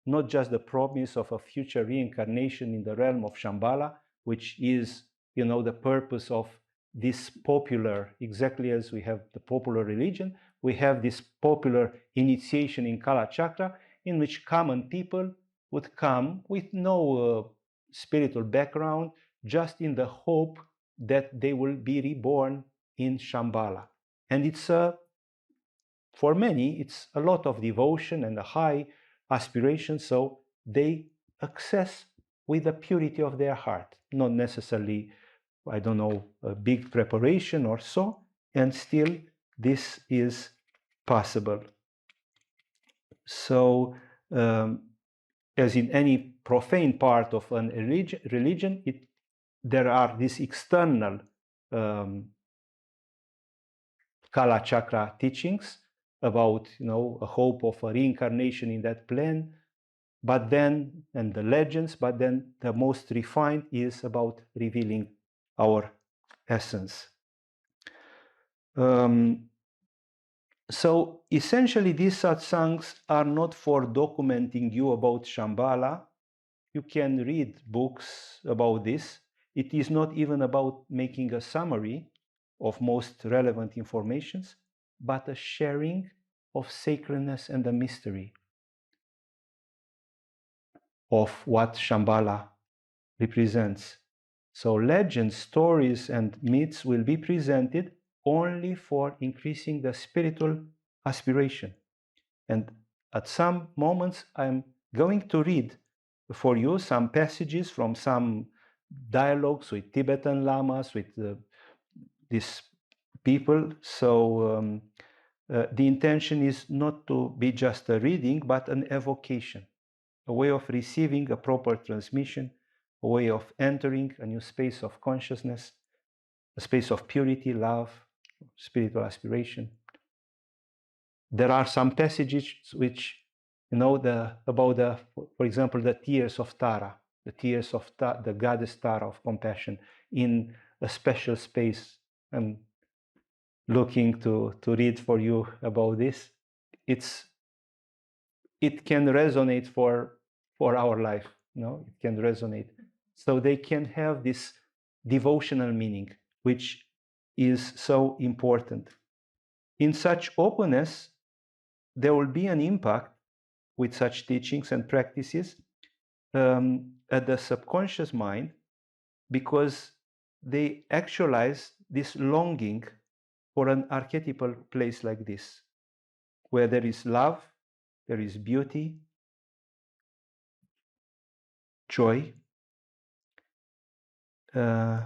not just the promise of a future reincarnation in the realm of Shambhala, which is, the purpose of this popular, exactly as we have the popular religion, we have this popular initiation in Kala Chakra, in which common people would come with no spiritual background, just in the hope that they will be reborn in Shambhala. And it's for many, it's a lot of devotion and a high aspiration, so they access with the purity of their heart, not necessarily, I don't know, a big preparation or so, and still this is possible. So, as in any profane part of an religion, there are these external Kala Chakra teachings about, a hope of a reincarnation in that plane, but then, and the legends, but then the most refined is about revealing our essence. So essentially, these satsangs are not for documenting you about Shambhala. You can read books about this. It is not even about making a summary of most relevant informations, but a sharing of sacredness and the mystery of what Shambhala represents. So legends, stories, and myths will be presented only for increasing the spiritual aspiration. And at some moments, I'm going to read for you some passages from some dialogues with Tibetan lamas, with these people. So the intention is not to be just a reading, but an evocation, a way of receiving a proper transmission, a way of entering a new space of consciousness, a space of purity, love, spiritual aspiration. There are some passages which, for example, the tears of Tara, the tears of the goddess Tara of compassion in a special space. I'm looking to read for you about this. It can resonate for our life. It can resonate. So they can have this devotional meaning, which is so important. In such openness, there will be an impact with such teachings and practices, at the subconscious mind, because they actualize this longing for an archetypal place like this, where there is love, there is beauty, joy. Though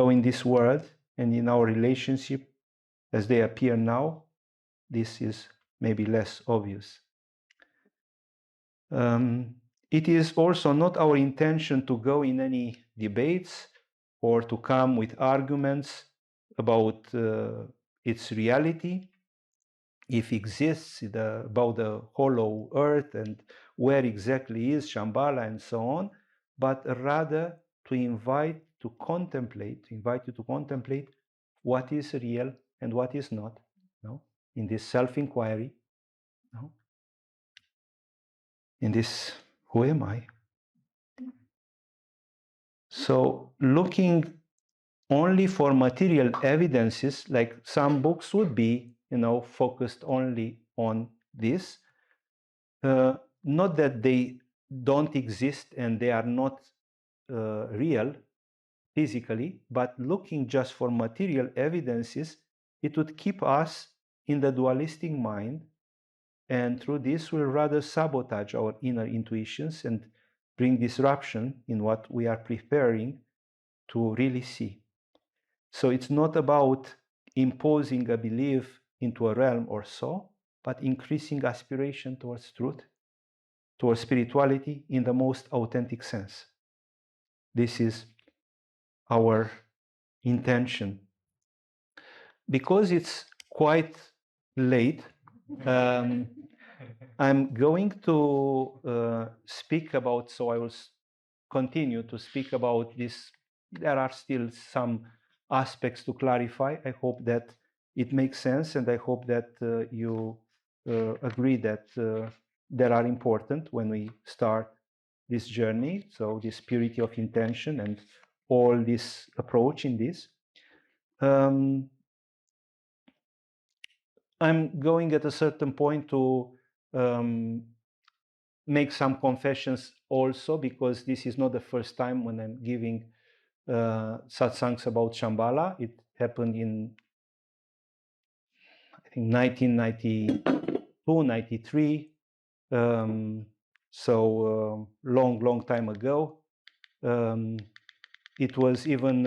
in this world and in our relationship as they appear now, this is maybe less obvious. It is also not our intention to go in any debates or to come with arguments about its reality, if it exists, about the hollow earth and where exactly is Shambhala and so on, but rather to invite you to contemplate what is real and what is not, in this self-inquiry, in this who am I? So looking only for material evidences, like some books would be, focused only on this, not that they don't exist and they are not real physically, but looking just for material evidences, it would keep us in the dualistic mind, and through this we'll rather sabotage our inner intuitions and bring disruption in what we are preparing to really see. So it's not about imposing a belief into a realm or so, but increasing aspiration towards truth, towards spirituality in the most authentic sense. This is our intention. Because it's quite late, I'm going to speak about, so I will continue to speak about this. There are still some aspects to clarify. I hope that it makes sense, and I hope that you agree that they are important when we start this journey. So this purity of intention and all this approach in this. I'm going at a certain point to make some confessions also, because this is not the first time when I'm giving satsangs about Shambhala. It happened in, I think, 1992, 93. So long time ago. It was even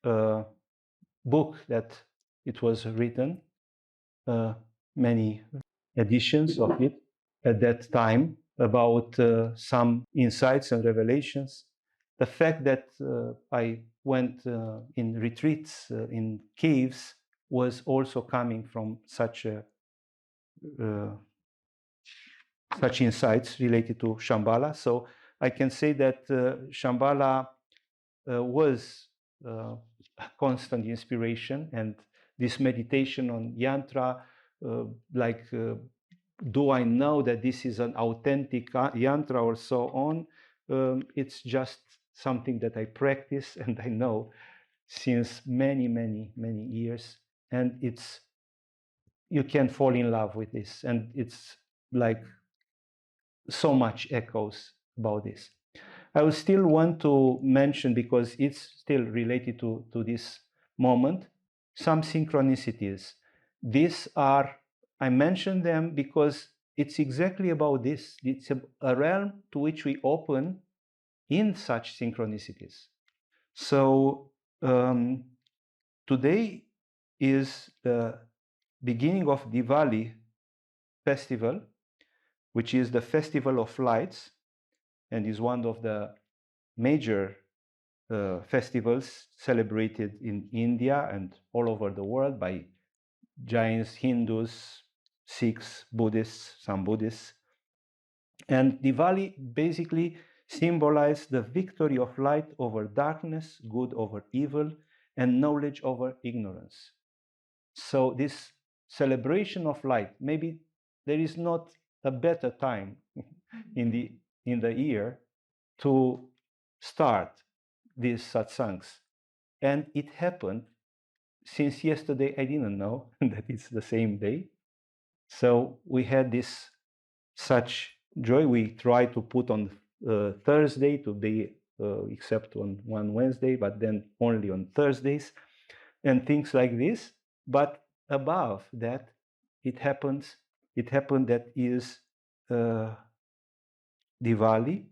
a book that it was written, many editions of it at that time, about some insights and revelations. The fact that I went in retreats in caves was also coming from such insights related to Shambhala. So I can say that Shambhala was a constant inspiration, and this meditation on yantra, do I know that this is an authentic yantra or so on? It's just something that I practice and I know since many years, and you can fall in love with this, and it's like so much echoes about this. I will still want to mention, because it's still related to this moment, some synchronicities. I mention them because it's exactly about this. It's a realm to which we open in such synchronicities. So today is the beginning of Diwali festival, which is the festival of lights, and is one of the major festivals celebrated in India and all over the world by Jains, Hindus, Sikhs, Buddhists, some Buddhists. And Diwali basically symbolizes the victory of light over darkness, good over evil, and knowledge over ignorance. So this celebration of light, maybe there is not a better time in the year to start these satsangs. And it happened since yesterday. I didn't know that it's the same day. So we had this such Joy we try to put on Thursday to be, except on one Wednesday, but then only on Thursdays, and things like this. But above that, it happened that is Diwali.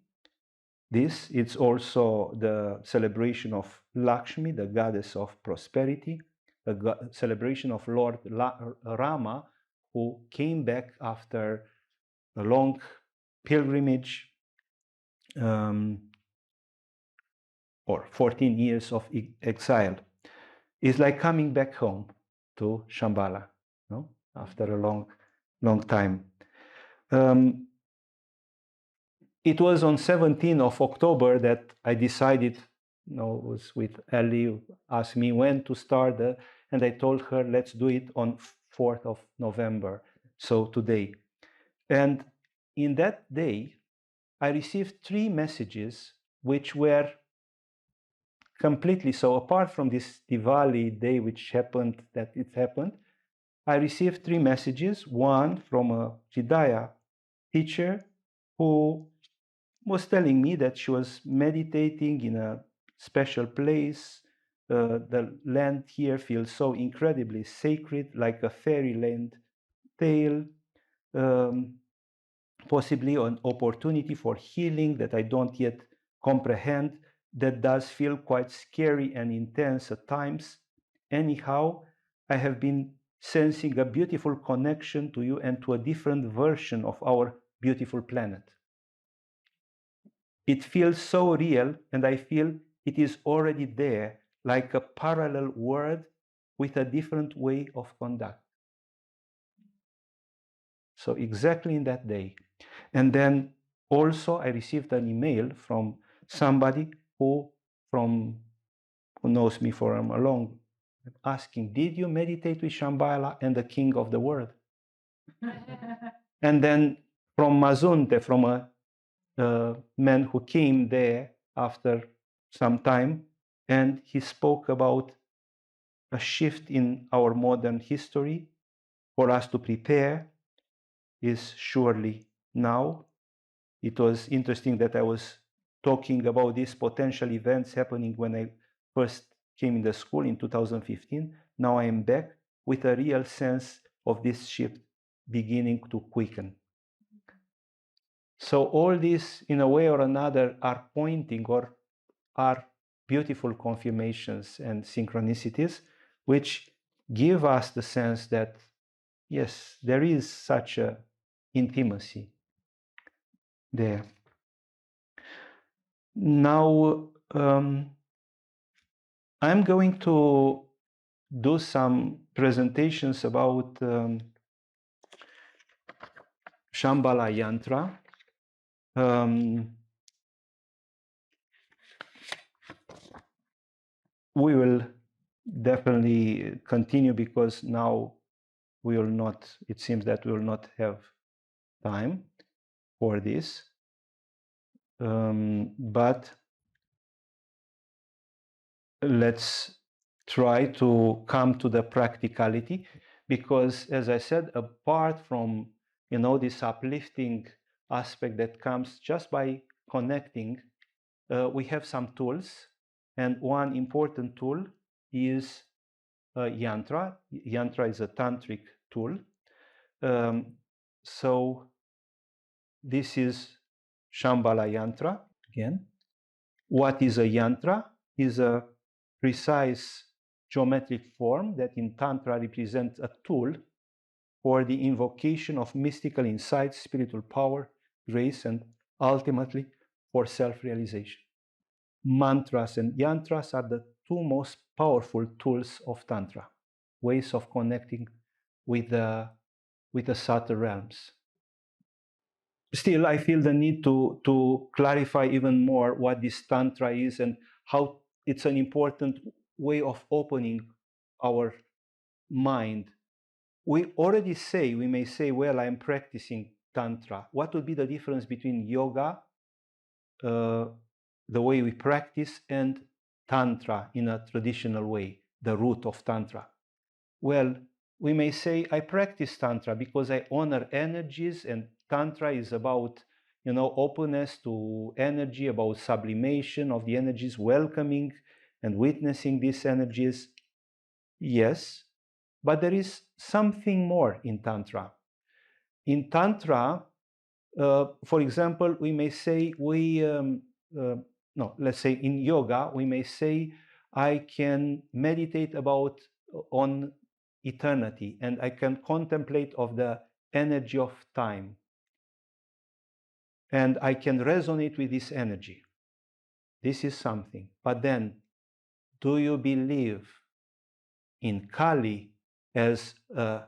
This, it's also the celebration of Lakshmi, the goddess of prosperity, the celebration of Lord Rama, who came back after a long pilgrimage, or 14 years of exile. It's like coming back home to Shambhala, no? After a long time. It was on 17th of October that I decided, was with Ellie, who asked me when to start, and I told her, let's do it on 4th of November, so today. And in that day, I received 3 messages which were completely, so apart from this Diwali day which happened, I received 3 messages. One from a Jidaya teacher who was telling me that she was meditating in a special place. The land here feels so incredibly sacred, like a fairyland tale, possibly an opportunity for healing that I don't yet comprehend, that does feel quite scary and intense at times. Anyhow, I have been sensing a beautiful connection to you and to a different version of our beautiful planet. It feels so real, and I feel it is already there, like a parallel world with a different way of conduct. So exactly in that day. And then also I received an email from somebody who knows me for a long, asking, did you meditate with Shambhala and the king of the world? And then from Mazunte, from a man who came there after some time, and he spoke about a shift in our modern history for us to prepare is surely now. It was interesting that I was talking about these potential events happening when I first came in the school in 2015. Now I am back with a real sense of this shift beginning to quicken. So all these, in a way or another, are pointing or are beautiful confirmations and synchronicities, which give us the sense that, yes, there is such a intimacy there. Now, I'm going to do some presentations about Shambhala Yantra. We will definitely continue because now we will not, it seems that we will not have time for this. But let's try to come to the practicality, because as I said, apart from this uplifting aspect that comes just by connecting, we have some tools, and one important tool is Yantra. Yantra is a Tantric tool. So this is Shambhala Yantra again. What is a yantra? Is a precise geometric form that in Tantra represents a tool for the invocation of mystical insight, spiritual power, grace, and ultimately for self-realization. Mantras and yantras are the 2 most powerful tools of Tantra, ways of connecting with the subtle realms. Still, I feel the need to clarify even more what this Tantra is and how it's an important way of opening our mind. We may say, well, I'm practicing Tantra. What would be the difference between yoga, the way we practice, and Tantra in a traditional way, the root of Tantra? Well, we may say, I practice Tantra because I honor energies, and Tantra is about, openness to energy, about sublimation of the energies, welcoming and witnessing these energies. Yes, but there is something more in Tantra. In Tantra, for example, we may say let's say in yoga, we may say, I can meditate on eternity, and I can contemplate of the energy of time, and I can resonate with this energy. This is something. But then, do you believe in Kali as a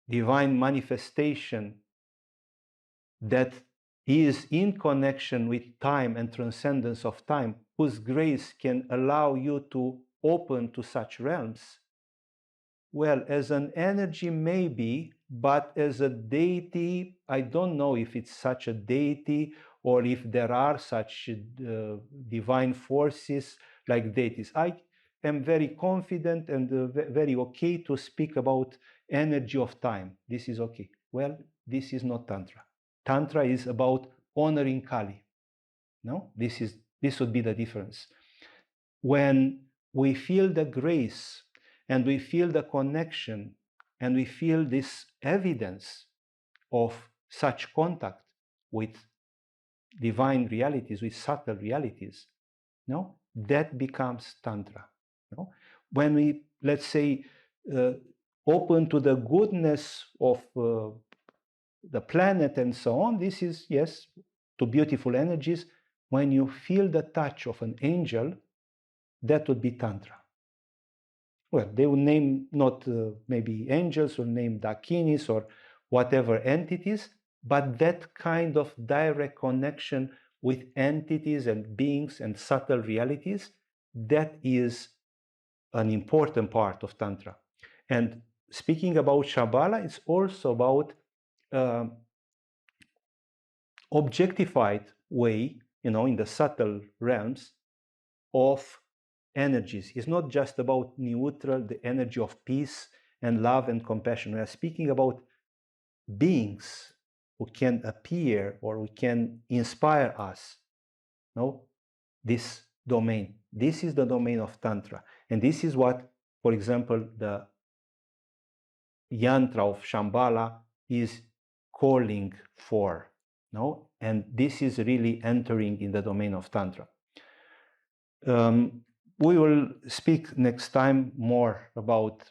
divine manifestation that is in connection with time and transcendence of time, whose grace can allow you to open to such realms? Well, as an energy, maybe, but as a deity, I don't know if it's such a deity or if there are such divine forces like deities. I am very confident and very okay to speak about energy of time. This is okay. Well, this is not Tantra. Tantra is about honoring Kali. No, this would be the difference. When we feel the grace and we feel the connection and we feel this evidence of such contact with divine realities, with subtle realities, no, that becomes Tantra. No? When we, let's say, open to the goodness of the planet and so on, this is, yes, to beautiful energies. When you feel the touch of an angel, that would be Tantra. Well, they will name not maybe angels, or name dakinis or whatever entities, but that kind of direct connection with entities and beings and subtle realities, that is an important part of Tantra. And speaking about Shambhala, it's also about objectified way, in the subtle realms of energies. It's not just about neutral, the energy of peace and love and compassion. We are speaking about beings who can appear or who can inspire us. No, this domain. This is the domain of Tantra. And this is what, for example, the yantra of Shambhala is calling for. No? And this is really entering in the domain of Tantra. We will speak next time more about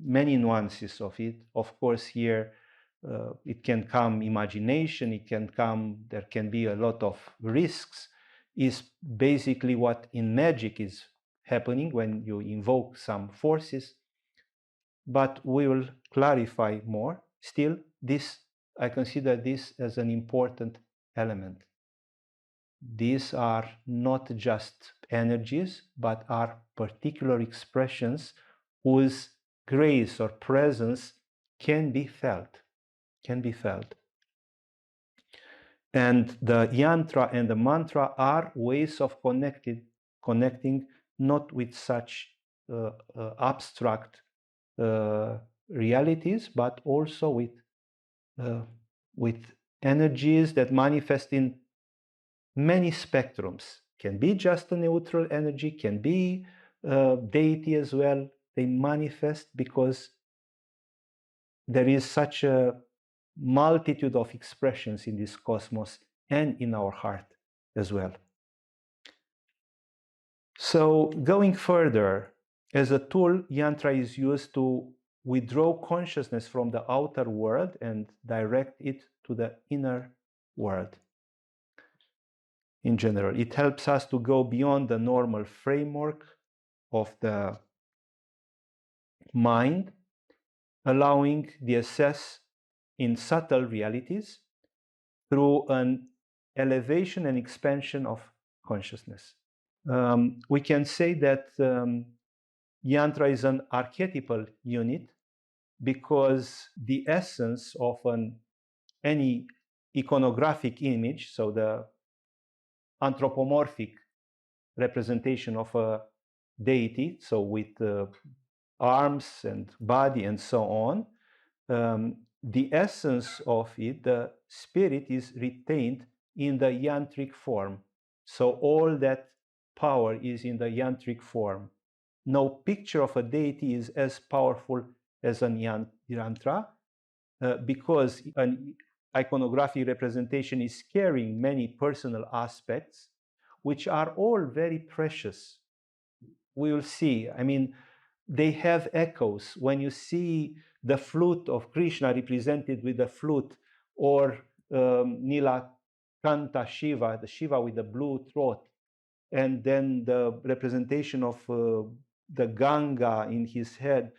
many nuances of it. Of course, here it can come imagination, there can be a lot of risks, is basically what in magic is happening when you invoke some forces. But we will clarify more. Still, I consider this as an important element. These are not just energies, but are particular expressions whose grace or presence can be felt. And the yantra and the mantra are ways of connecting not with such abstract realities, but also with energies that manifest in many spectrums. Can be just a neutral energy, can be deity as well. They manifest because there is such a multitude of expressions in this cosmos and in our heart as well. So going further, as a tool, yantra is used to withdraw consciousness from the outer world and direct it to the inner world. In general, it helps us to go beyond the normal framework of the mind, allowing the access in subtle realities through an elevation and expansion of consciousness. We can say that yantra is an archetypal unit because the essence of any iconographic image, so the anthropomorphic representation of a deity, so with arms and body and so on, the essence of it, the spirit, is retained in the yantric form. So all that power is in the yantric form. No picture of a deity is as powerful as an yantra, because an iconographic representation is carrying many personal aspects, which are all very precious. We will see. I mean, they have echoes. When you see the flute of Krishna represented with the flute, or Nilakanta Shiva, the Shiva with the blue throat, and then the representation of the Ganga in his head,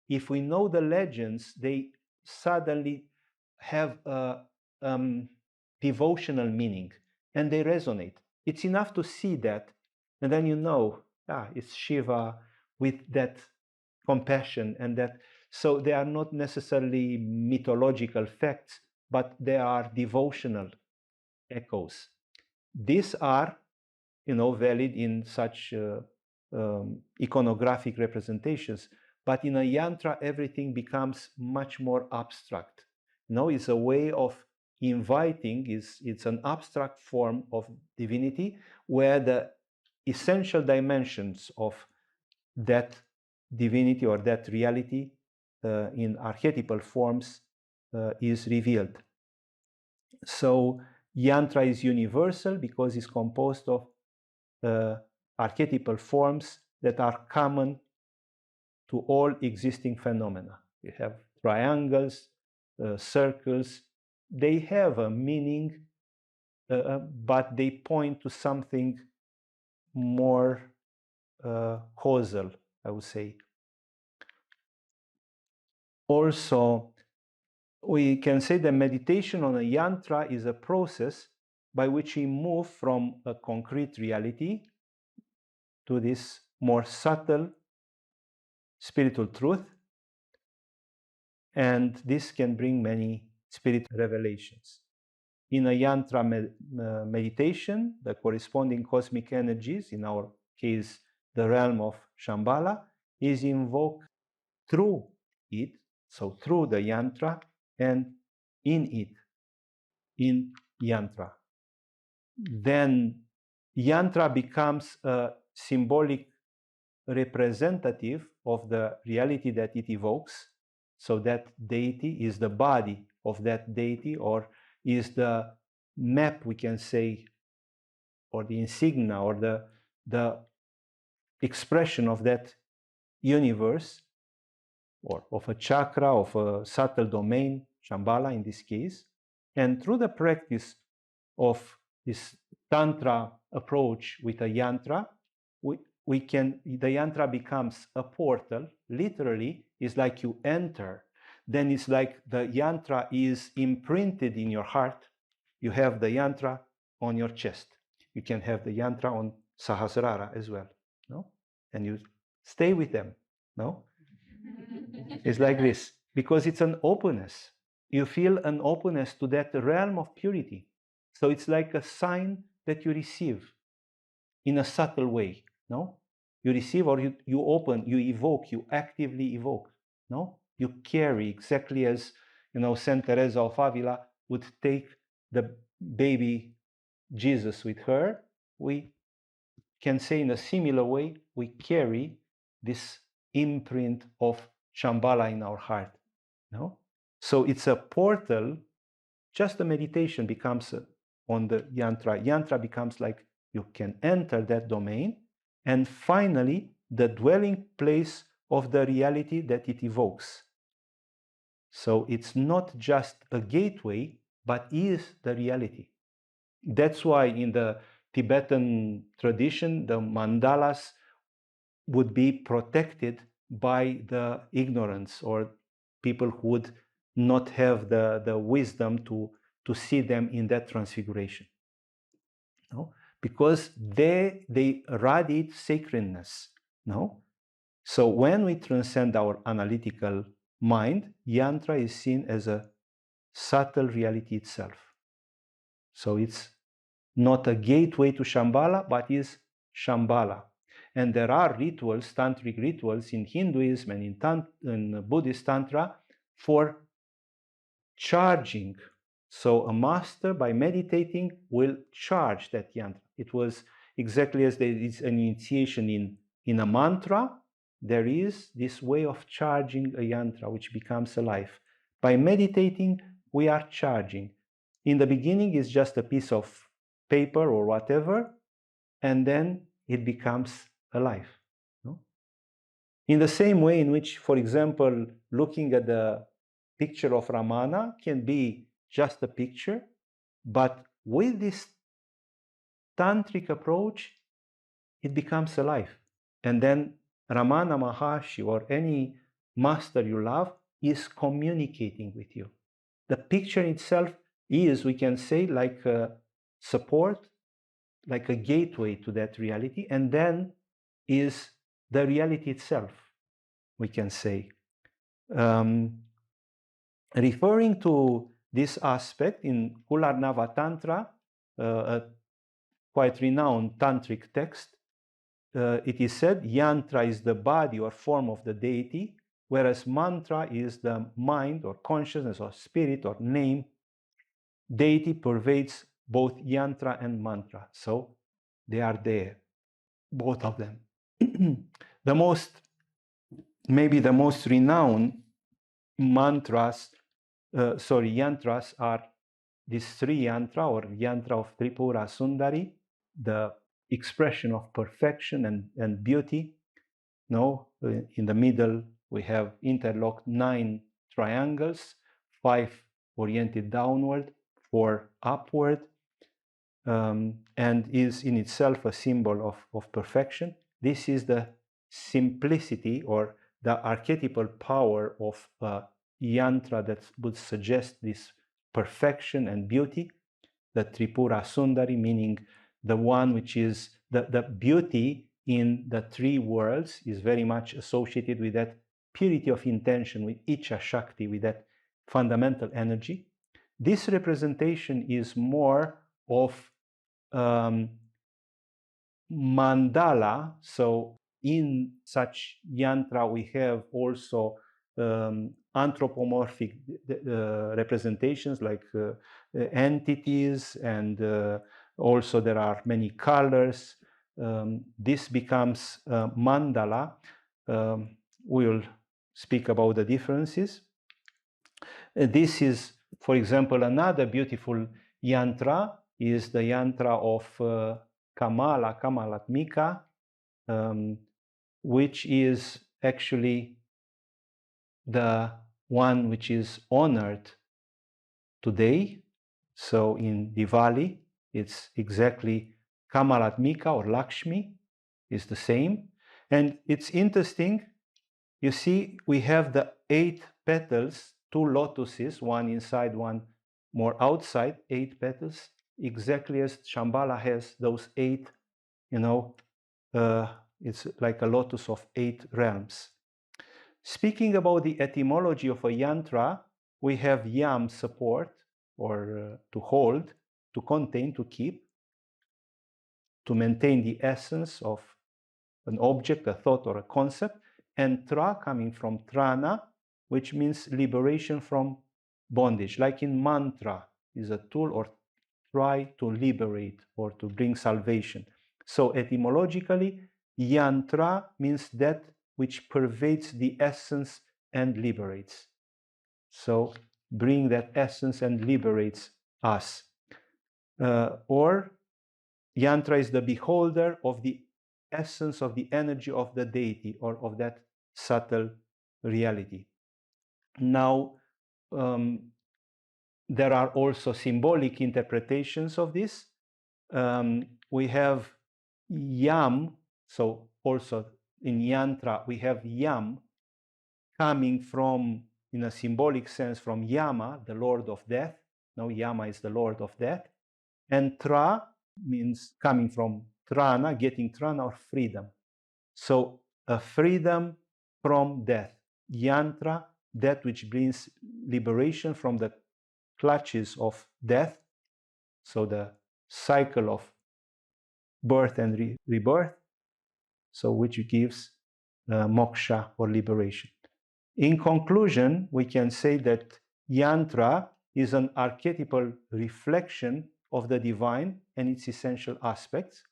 if we know the legends, they suddenly have a devotional meaning and they resonate. It's enough to see that, and then you know, it's Shiva with that compassion and that. So they are not necessarily mythological facts, but they are devotional echoes. These are, valid in such iconographic representations. But in a yantra, everything becomes much more abstract. It's a way of inviting, it's an abstract form of divinity where the essential dimensions of that divinity or that reality in archetypal forms is revealed. So yantra is universal because it's composed of archetypal forms that are common to all existing phenomena. We have triangles, circles. They have a meaning, but they point to something more causal, I would say. Also, we can say that meditation on a yantra is a process by which we move from a concrete reality to this more subtle spiritual truth, and this can bring many spiritual revelations. In a yantra meditation, the corresponding cosmic energies, in our case the realm of Shambhala, is invoked through it, so through the yantra and in it, in yantra. Then yantra becomes a symbolic representative of the reality that it evokes. So that deity is the body of that deity, or is the map, we can say, or the insignia, or the expression of that universe, or of a chakra, of a subtle domain, Shambhala in this case. And through the practice of this Tantra approach with a yantra, the yantra becomes a portal. Literally, it's like you enter. Then it's like the yantra is imprinted in your heart. You have the yantra on your chest. You can have the yantra on Sahasrara as well, no? And you stay with them, no? It's like this, because it's an openness. You feel an openness to that realm of purity. So it's like a sign that you receive in a subtle way, no? You receive, or you open, you evoke, you actively evoke, no? You carry, exactly as, Saint Teresa of Avila would take the baby Jesus with her. We can say in a similar way, we carry this imprint of Shambhala in our heart, no? So it's a portal. Just a meditation becomes on the yantra. Yantra becomes like you can enter that domain, and finally the dwelling place of the reality that it evokes. So it's not just a gateway, but is the reality. That's why in the Tibetan tradition, the mandalas would be protected by the ignorance, or people who would not have the wisdom to see them in that transfiguration. No? Because they radiate sacredness. No? So when we transcend our analytical mind, yantra is seen as a subtle reality itself. So it's not a gateway to Shambhala, but is Shambhala. And there are rituals, tantric rituals in Hinduism and in Buddhist Tantra for charging. So a master, by meditating, will charge that yantra. It was exactly as there is an initiation in a mantra, there is this way of charging a yantra which becomes alive. By meditating, we are charging. In the beginning, it's just a piece of paper or whatever, and then it becomes alive. No? In the same way in which, for example, looking at the picture of Ramana can be just a picture, but with this tantric approach, it becomes alive. And then Ramana Maharshi or any master you love is communicating with you. The picture itself is, we can say, like a support, like a gateway to that reality, and then is the reality itself, we can say. Referring to this aspect in Kularnava Tantra, a quite renowned tantric text, it is said yantra is the body or form of the deity, whereas mantra is the mind or consciousness or spirit or name. Deity pervades both yantra and mantra, so they are there, both of them. Maybe the most renowned yantras are these three yantra or yantra of Tripura Sundari, the expression of perfection and beauty. No, in the middle we have interlocked 9 triangles, 5 oriented downward, 4 upward, and is in itself a symbol of perfection. This is the simplicity or the archetypal power of yantra that would suggest this perfection and beauty. The Tripura Sundari, meaning the one which is the beauty in the 3 worlds, is very much associated with that purity of intention, with Icha Shakti, with that fundamental energy. This representation is more of mandala. So in such yantra we have also anthropomorphic representations like entities, and also there are many colors. This becomes mandala. We'll speak about the differences. This is, for example, another beautiful yantra is the yantra of Kamalatmika, which is actually the one which is honored today. So in Diwali, it's exactly Kamalatmika or Lakshmi is the same. And it's interesting, you see, we have the 8 petals, 2 lotuses, one inside, one more outside, 8 petals, exactly as Shambhala has those 8, it's like a lotus of 8 realms. Speaking about the etymology of a yantra, we have yam, support, or to hold, to contain, to keep, to maintain the essence of an object, a thought, or a concept, and tra coming from trana, which means liberation from bondage, like in mantra is a tool or try to liberate or to bring salvation. So etymologically, yantra means that which pervades the essence and liberates. So bring that essence and liberates us. Or yantra is the beholder of the essence of the energy of the deity or of that subtle reality. Now, there are also symbolic interpretations of this. We have yam, so also in yantra we have yam coming from, in a symbolic sense, from Yama, the Lord of Death. No, Yama is the Lord of Death. And tra means coming from trana, getting trana or freedom. So a freedom from death. Yantra, that which brings liberation from the clutches of death. So the cycle of birth and rebirth. so which gives moksha or liberation. In conclusion, we can say that yantra is an archetypal reflection of the divine and its essential aspects.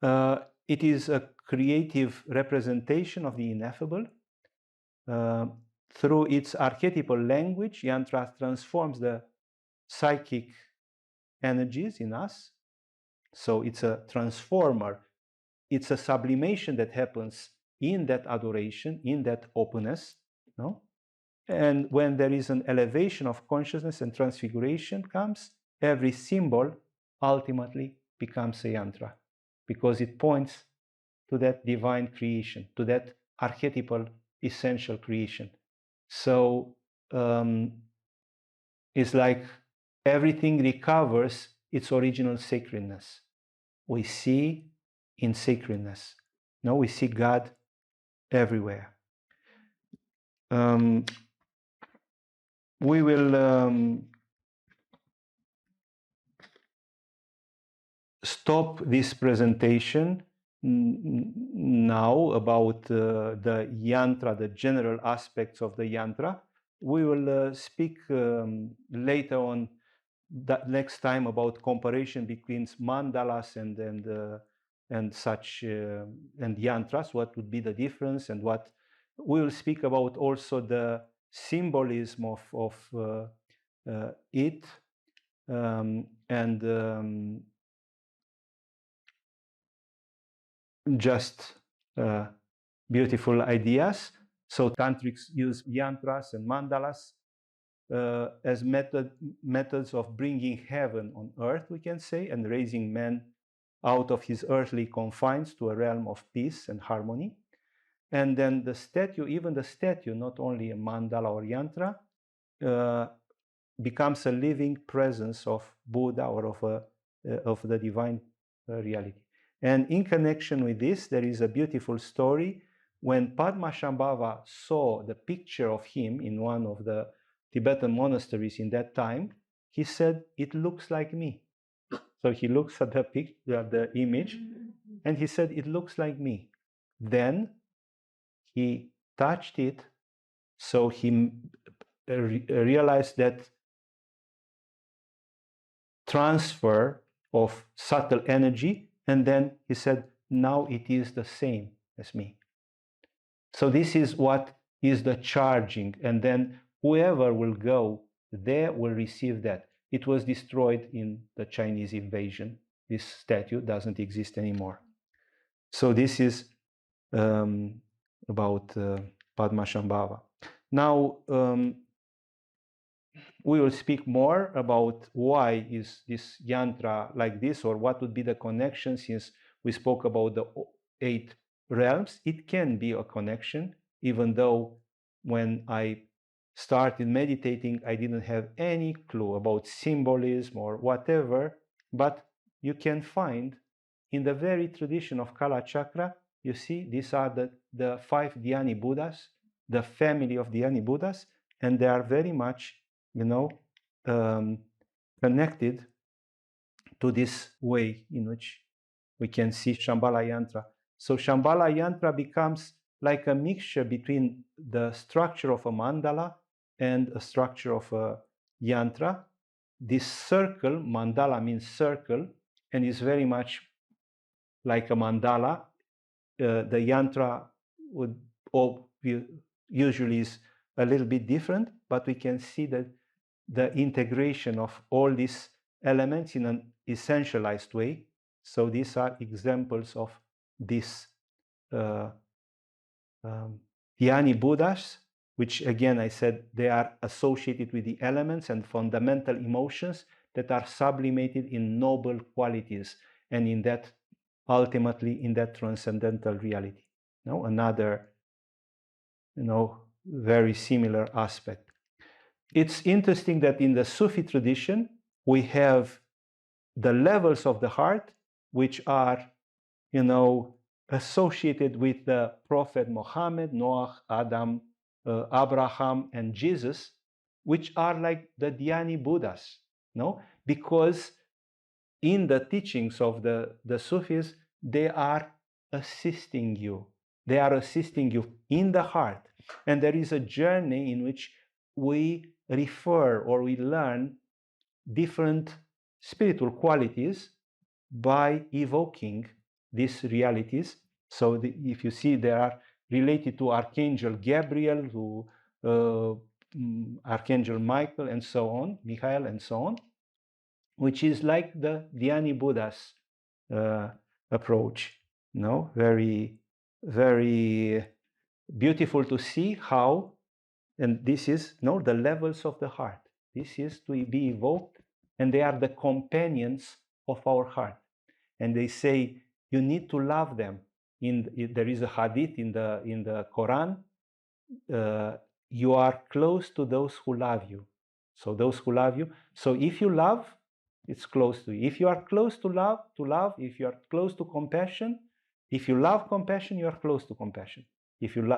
It is a creative representation of the ineffable. Through its archetypal language, yantra transforms the psychic energies in us. So it's a transformer. It's a sublimation that happens in that adoration, in that openness. No? And when there is an elevation of consciousness and transfiguration comes, every symbol ultimately becomes a yantra, because it points to that divine creation, to that archetypal essential creation. So it's like everything recovers its original sacredness. We see in sacredness. No, we see God everywhere. We will stop this presentation now about the yantra, the general aspects of the yantra. We will speak later on that next time about comparison between mandalas and such and yantras. What would be the difference, and what we will speak about also the symbolism of it and just beautiful ideas. So tantrics use yantras and mandalas as methods of bringing heaven on earth, we can say, and raising man out of his earthly confines to a realm of peace and harmony. And then the statue, even the statue, not only a mandala or yantra, becomes a living presence of Buddha or of the divine reality. And in connection with this, there is a beautiful story. When Padmasambhava saw the picture of him in one of the Tibetan monasteries in that time, he said, "It looks like me." So he looks at the image, and he said, "It looks like me." Then he touched it, so he realized that transfer of subtle energy, and then he said, "Now it is the same as me." So this is what is the charging, and then whoever will go there will receive that. It was destroyed in the Chinese invasion. This statue doesn't exist anymore. So this is about Padmasambhava. Now we will speak more about why is this yantra like this, or what would be the connection, since we spoke about the 8 realms. It can be a connection, even though when I started meditating, I didn't have any clue about symbolism or whatever, but you can find in the very tradition of Kala Chakra, you see, these are the 5 Dhyani Buddhas, the family of Dhyani Buddhas, and they are very much, connected to this way in which we can see Shambhala Yantra. So Shambhala Yantra becomes like a mixture between the structure of a mandala and a structure of a yantra. This circle, mandala means circle, and is very much like a mandala. The yantra would usually is a little bit different, but we can see that the integration of all these elements in an essentialized way. So these are examples of these Dhyani Buddhas, which again I said they are associated with the elements and fundamental emotions that are sublimated in noble qualities, and in that, ultimately, in that transcendental reality. Another, very similar aspect. It's interesting that in the Sufi tradition, we have the levels of the heart, which are, associated with the Prophet Muhammad, Noah, Adam, Abraham, and Jesus, which are like the Dhyani Buddhas, because in the teachings of the Sufis, they are assisting you. They are assisting you in the heart. And there is a journey in which we refer or we learn different spiritual qualities by evoking these realities. So if you see, they are related to Archangel Gabriel, to Archangel Michael, and so on, Michael, and so on, which is like the Dhyani Buddha's approach. No, very, very beautiful to see how, and this is the levels of the heart. This is to be evoked, and they are the companions of our heart. And they say you need to love them. There is a hadith in the Quran. You are close to those who love you. So those who love you. So if you love, it's close to you. If you are close to love, if you are close to compassion, if you love compassion, you are close to compassion. If you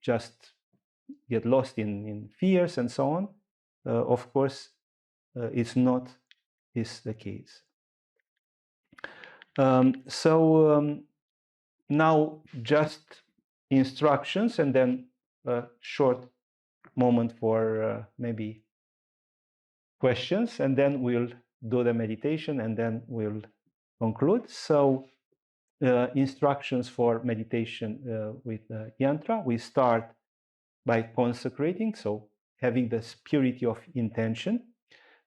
just get lost in fears and so on, of course, it's not the case. Now just instructions, and then a short moment for maybe questions, and then we'll do the meditation, and then we'll conclude. So instructions for meditation with yantra. We start by consecrating, so having the purity of intention,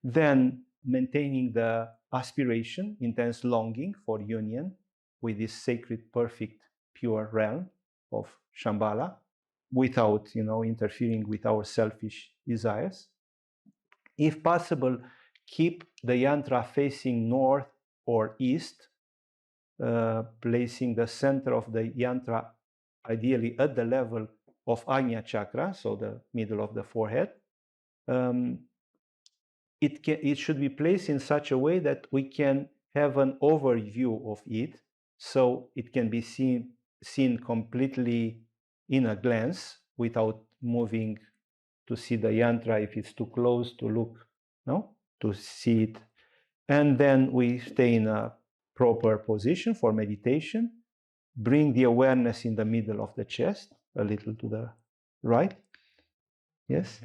then maintaining the aspiration, intense longing for union with this sacred, perfect, pure realm of Shambhala, without interfering with our selfish desires. If possible, keep the yantra facing north or east, placing the center of the yantra ideally at the level of Ajna chakra, so the middle of the forehead. It should be placed in such a way that we can have an overview of it, so it can be seen completely in a glance without moving to see the yantra if it's too close to look, to see it. And then we stay in a proper position for meditation. Bring the awareness in the middle of the chest, a little to the right. Yes.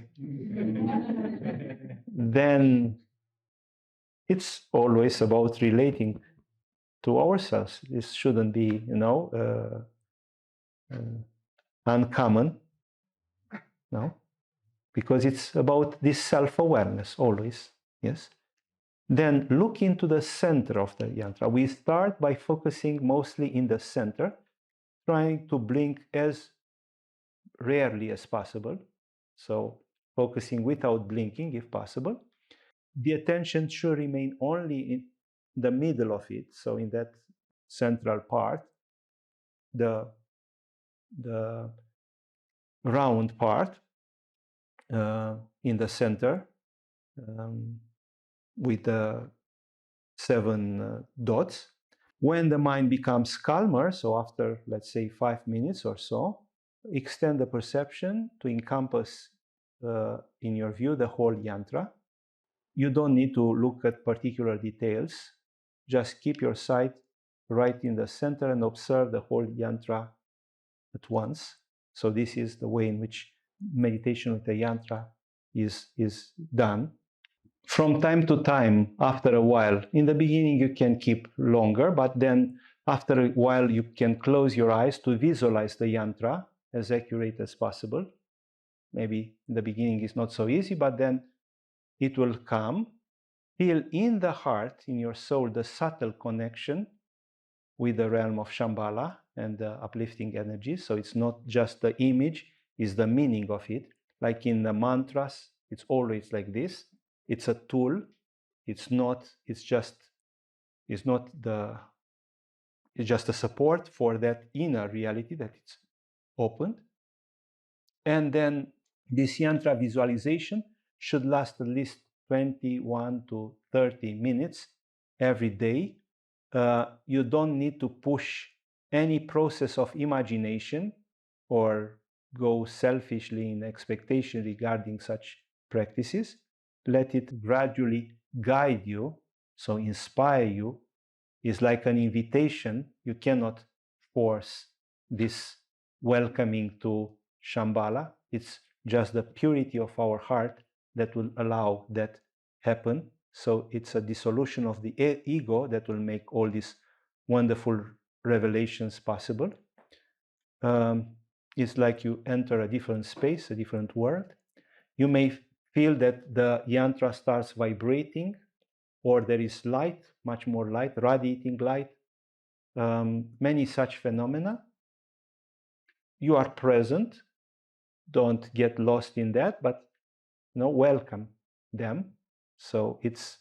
Then it's always about relating to ourselves. This shouldn't be, uncommon, no, because it's about this self-awareness always. Yes. Then look into the center of the yantra. We start by focusing mostly in the center, trying to blink as rarely as possible. So focusing without blinking if possible. The attention should remain only in the middle of it, so in that central part, the round part in the center, with the 7 dots. When the mind becomes calmer, so after, let's say, 5 minutes or so, extend the perception to encompass, in your view, the whole yantra. You don't need to look at particular details. Just keep your sight right in the center and observe the whole yantra at once. So this is the way in which meditation with the yantra is done. From time to time, after a while, in the beginning you can keep longer, but then after a while you can close your eyes to visualize the yantra as accurate as possible. Maybe in the beginning it's not so easy, but then it will come. Feel in the heart, in your soul, the subtle connection with the realm of Shambhala and the uplifting energy. So it's not just the image, it's the meaning of it. Like in the mantras, it's always like this. It's a tool. It's just a support for that inner reality that it's opened. And then this yantra visualization should last at least 21 to 30 minutes every day. You don't need to push any process of imagination or go selfishly in expectation regarding such practices. Let it gradually guide you, so inspire you. Is like an invitation. You cannot force this welcoming to Shambhala. It's just the purity of our heart that will allow that happen. So it's a dissolution of the ego that will make all these wonderful revelations possible. It's like you enter a different space, a different world. You may feel that the yantra starts vibrating, or there is light, much more light, radiating light, many such phenomena. You are present, don't get lost in that, but welcome them. So it's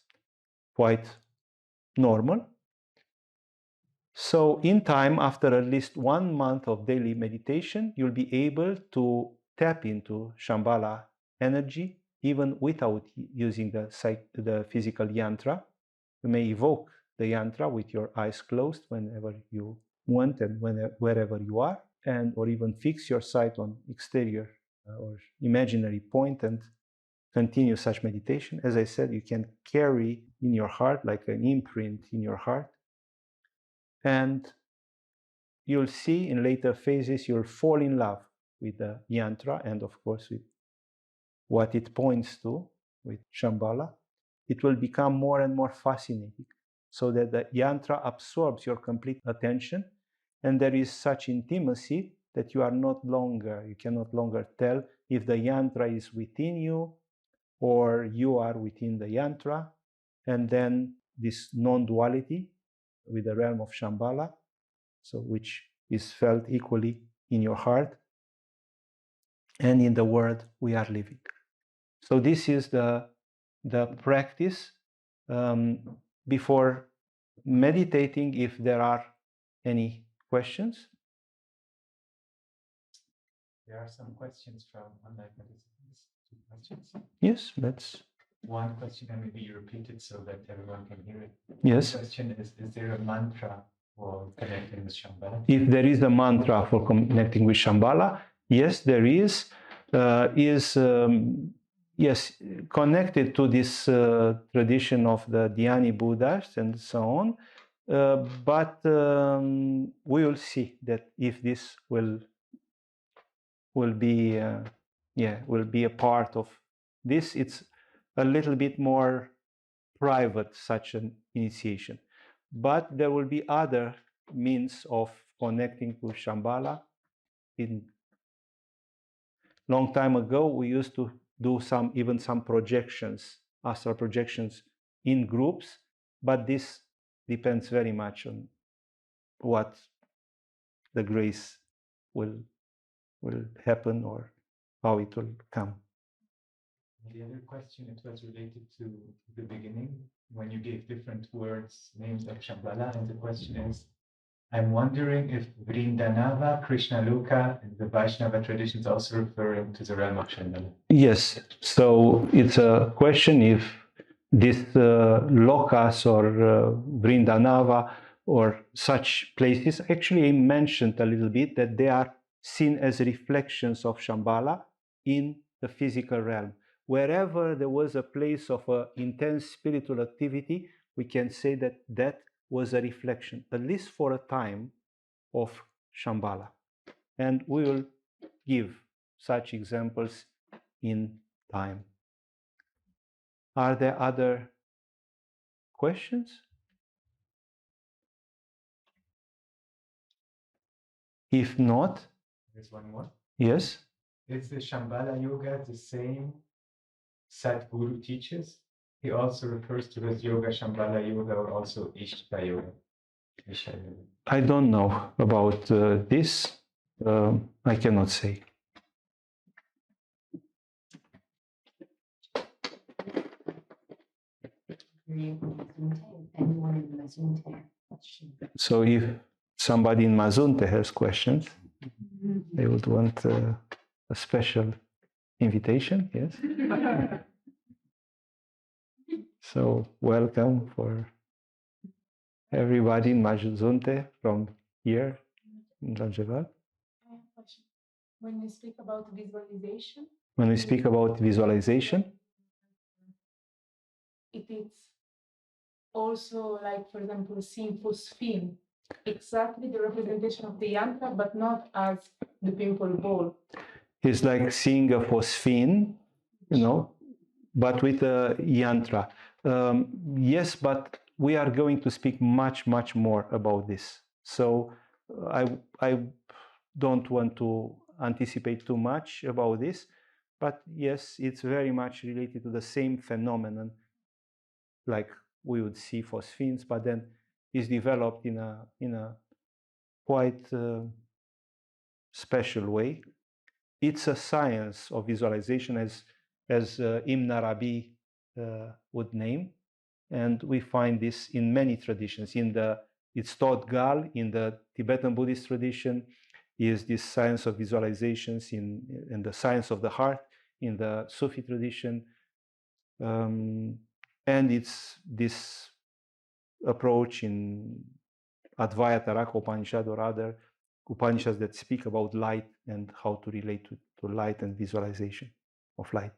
quite normal. So in time, after at least 1 month of daily meditation, you'll be able to tap into Shambhala energy, even without using the physical yantra. You may evoke the yantra with your eyes closed whenever you want and wherever you are, or even fix your sight on exterior or imaginary point and continue such meditation. As I said, you can carry in your heart, like an imprint in your heart. And you'll see in later phases, you'll fall in love with the yantra and, of course, with what it points to, with Shambhala. It will become more and more fascinating, so that the yantra absorbs your complete attention, and there is such intimacy that you cannot longer tell if the yantra is within you or you are within the yantra. And then this non-duality with the realm of Shambhala, so which is felt equally in your heart and in the world we are living. So this is the practice. Before meditating, if there are any questions. There are some questions from online participants. 2 questions. Yes, that's one question, and maybe you repeat it so that everyone can hear it. Yes. The question is there a mantra for connecting with Shambhala? If there is a mantra for connecting with Shambhala, yes, there is. Yes, connected to this tradition of the Dhyani Buddhas and so on. But we will see that if this will be a part of this. It's a little bit more private, such an initiation, but there will be other means of connecting to Shambhala. In long time ago, we used to do some projections, astral projections in groups, but this depends very much on what the grace will happen or how it will come. The other question, it was related to the beginning when you gave different words, names of Shambhala, and the question is, I'm wondering if Vrindanava, Krishnaluka, and the Vaishnava tradition is also referring to the realm of Shambhala. Yes, so it's a question if this lokas or Vrindanava or such places, actually I mentioned a little bit that they are seen as reflections of Shambhala in the physical realm. Wherever there was a place of intense spiritual activity, we can say that that was a reflection, at least for a time, of Shambhala. And we will give such examples in time. Are there other questions? If not, there's one more. Yes. Is the Shambhala yoga the same Sadhguru teaches? He also refers to as yoga, Shambhala yoga, or also Ishta yoga. I don't know about this. I cannot say. So if somebody in Mazunte has questions, they would want a special invitation, yes? So welcome for everybody in Mazunte from here in Zanzibar. When we speak about visualization, it is also like, for example, seeing film. exactly the representation of the yantra, but not as the pimple ball. It's like seeing a phosphine, but with a yantra. Yes, but we are going to speak much, much more about this. So I don't want to anticipate too much about this, but yes, it's very much related to the same phenomenon, like we would see phosphines, but then is developed in a quite special way. It's a science of visualization, as Ibn Arabi would name, and we find this in many traditions. It's taught Gal in the Tibetan Buddhist tradition, is this science of visualizations in the science of the heart in the Sufi tradition, and it's this approach in Advaita Taraka Upanishad or other Upanishads that speak about light and how to relate to light and visualization of light.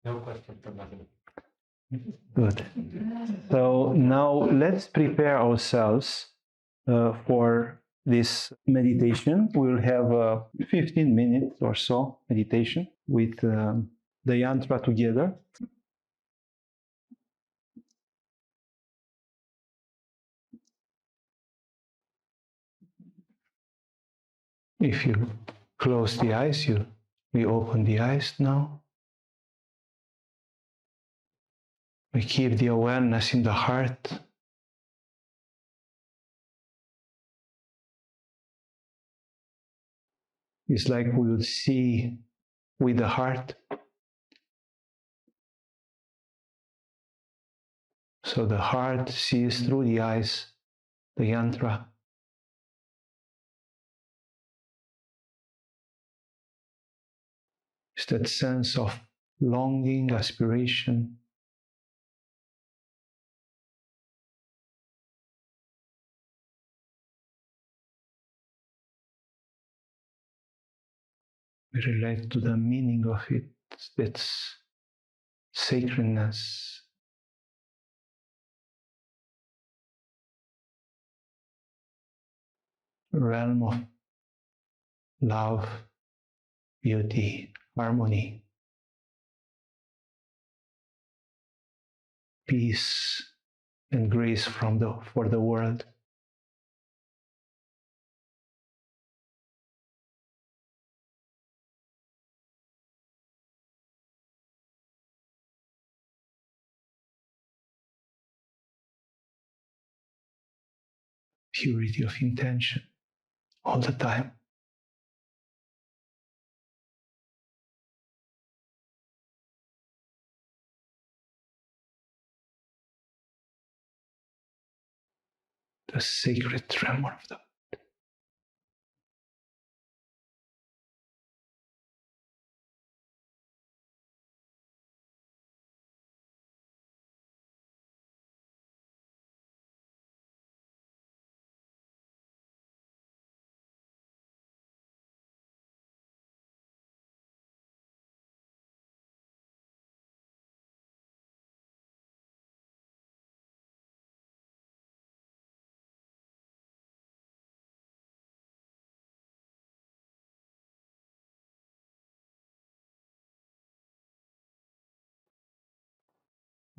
No question from me. Good. So now let's prepare ourselves for this meditation. We'll have a 15 minutes or so meditation with the yantra together. If you close the eyes, we open the eyes now. We keep the awareness in the heart. It's like we would see with the heart. So the heart sees through the eyes the yantra. It's that sense of longing, aspiration. We relate to the meaning of it, its sacredness. Realm of love, beauty, harmony, peace, and grace for the world. Purity of intention all the time. The sacred tremor of the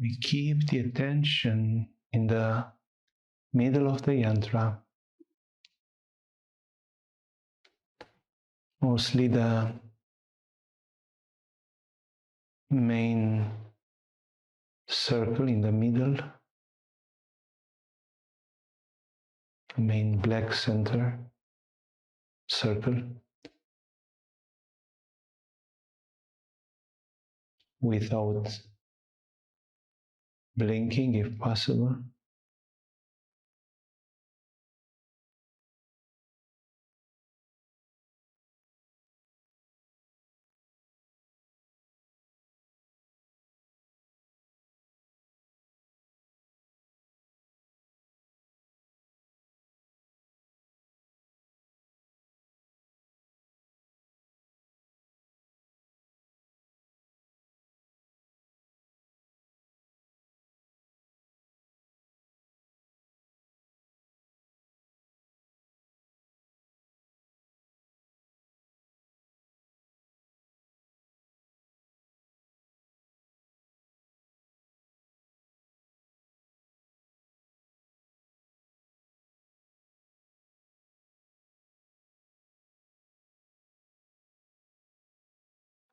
we keep the attention in the middle of the yantra, mostly the main circle in the middle, the main black center circle, without blinking if possible.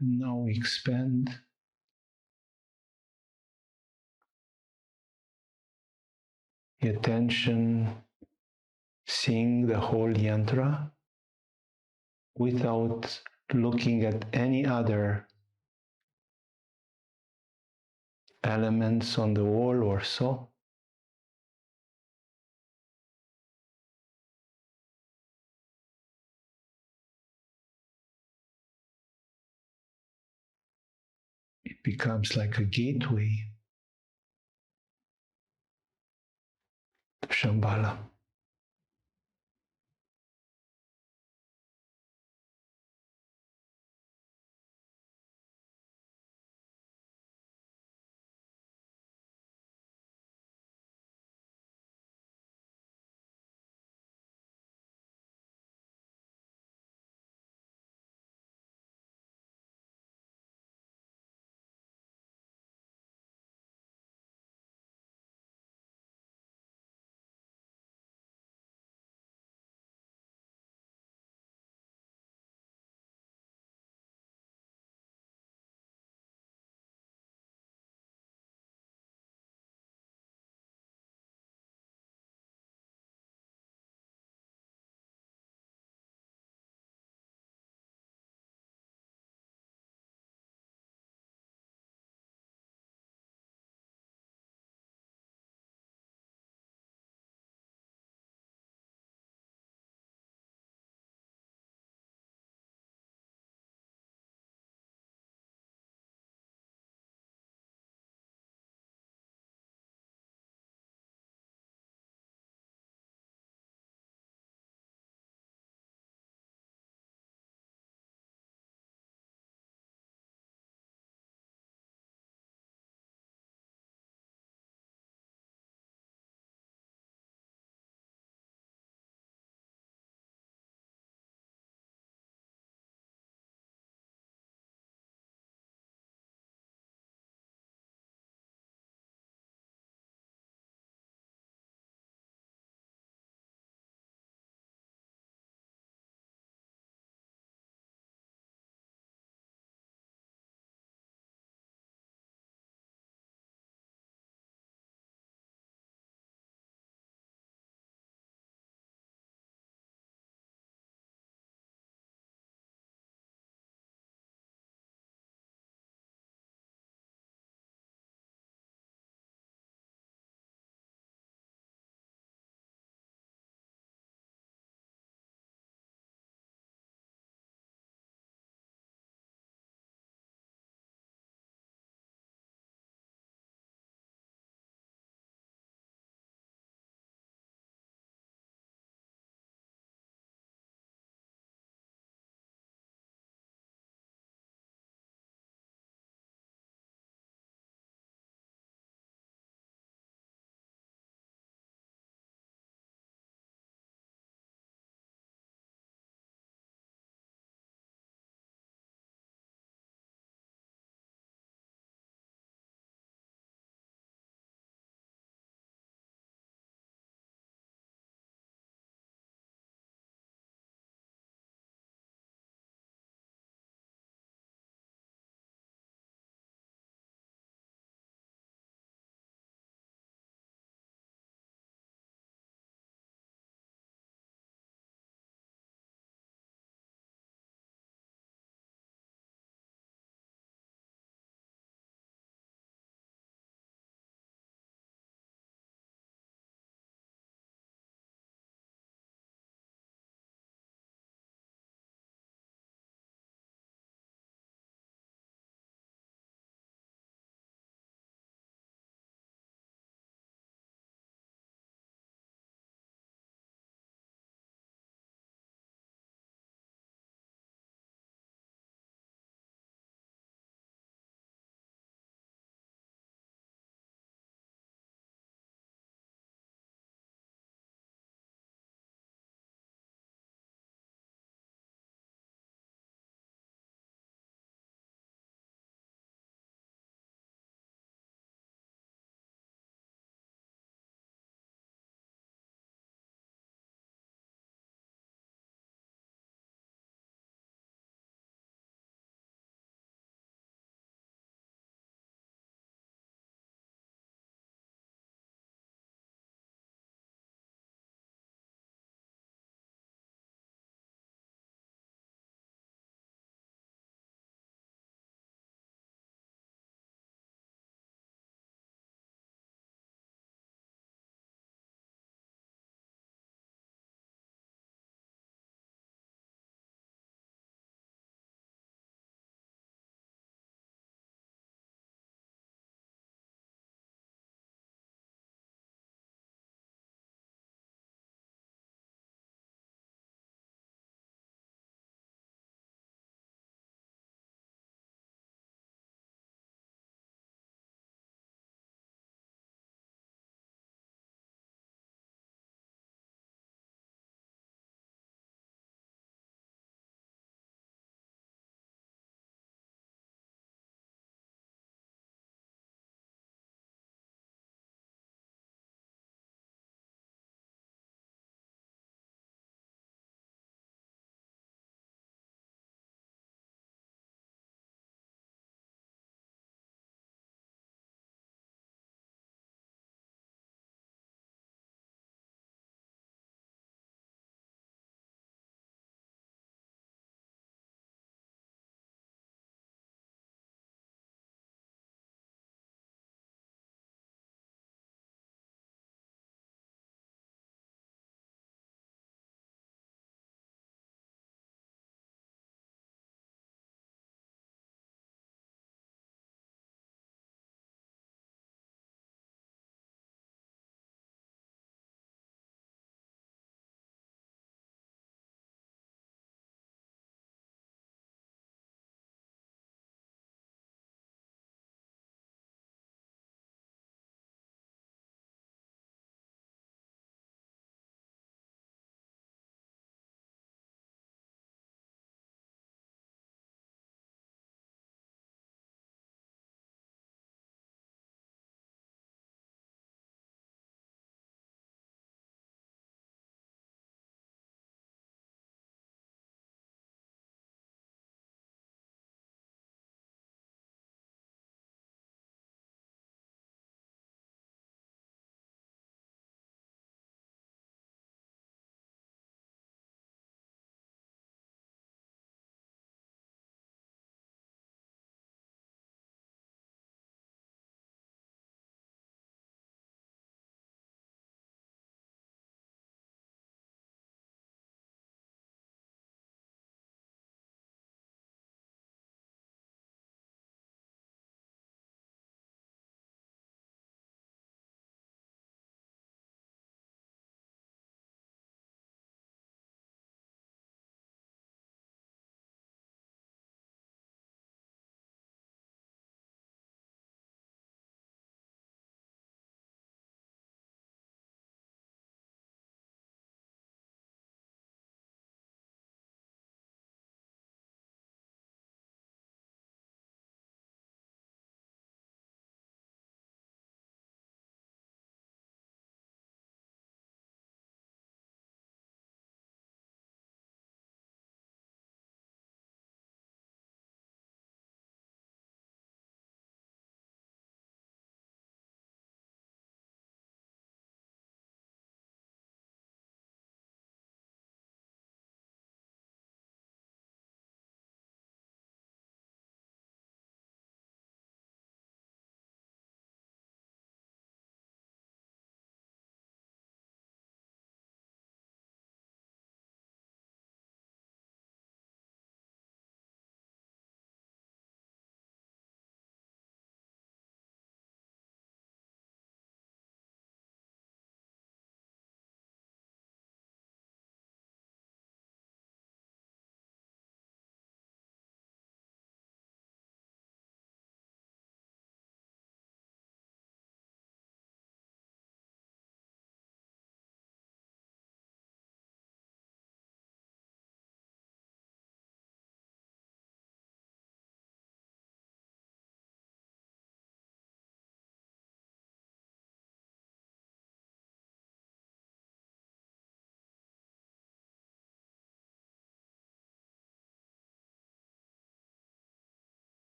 And now we expand the attention, seeing the whole yantra without looking at any other elements on the wall or so. It becomes like a gateway to Shambhala.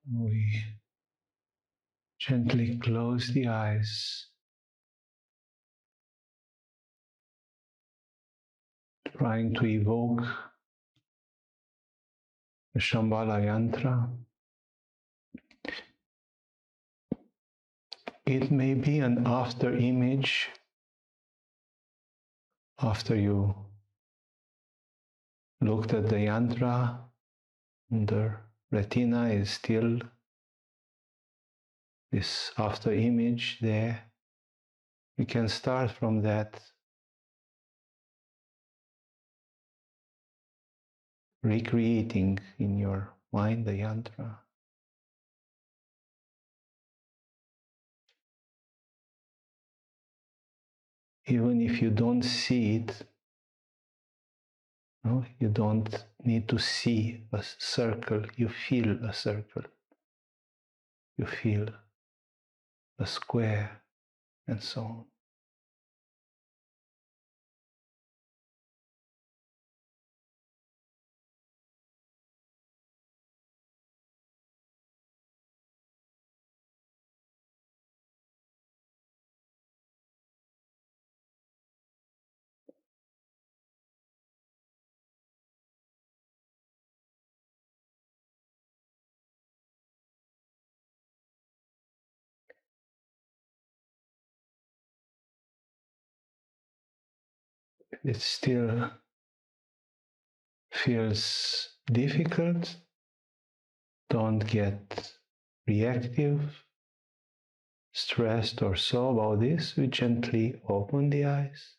We gently close the eyes, trying to evoke the Shambhala Yantra. It may be an after image after you looked at the yantra, and the retina is still this after image there. You can start from that, recreating in your mind the yantra. Even if you don't see it, no, you don't need to see a circle, you feel a circle, you feel a square, and so on. It still feels difficult, don't get reactive, stressed or so about this. We gently open the eyes,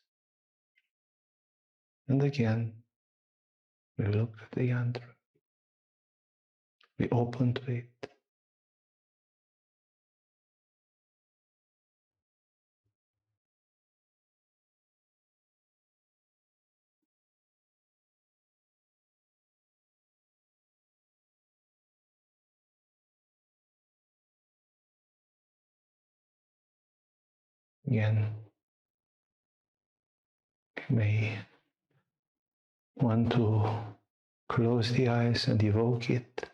and again we look at the yantra, we open to it. Again, you may want to close the eyes and evoke it.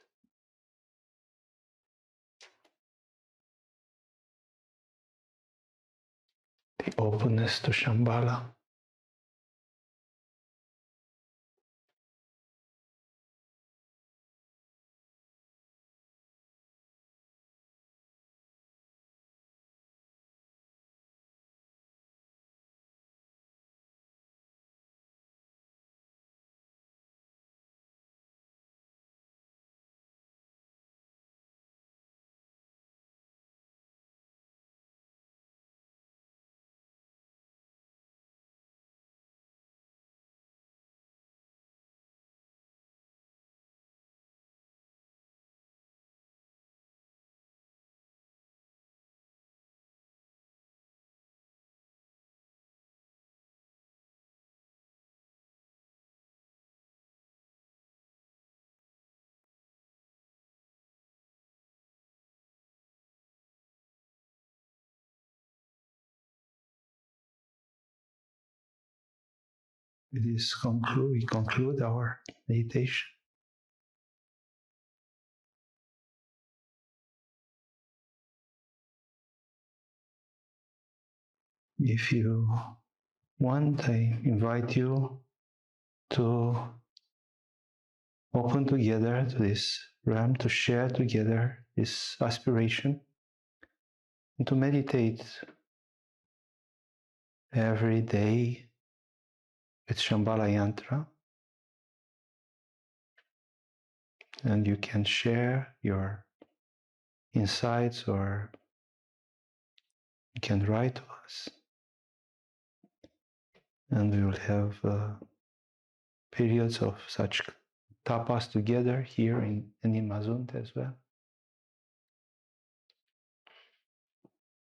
The openness to Shambhala. We conclude our meditation. If you want, I invite you to open together to this realm, to share together this aspiration, and to meditate every day with Shambhala Yantra. And you can share your insights, or you can write to us. And we will have periods of such tapas together here in Mazunte as well.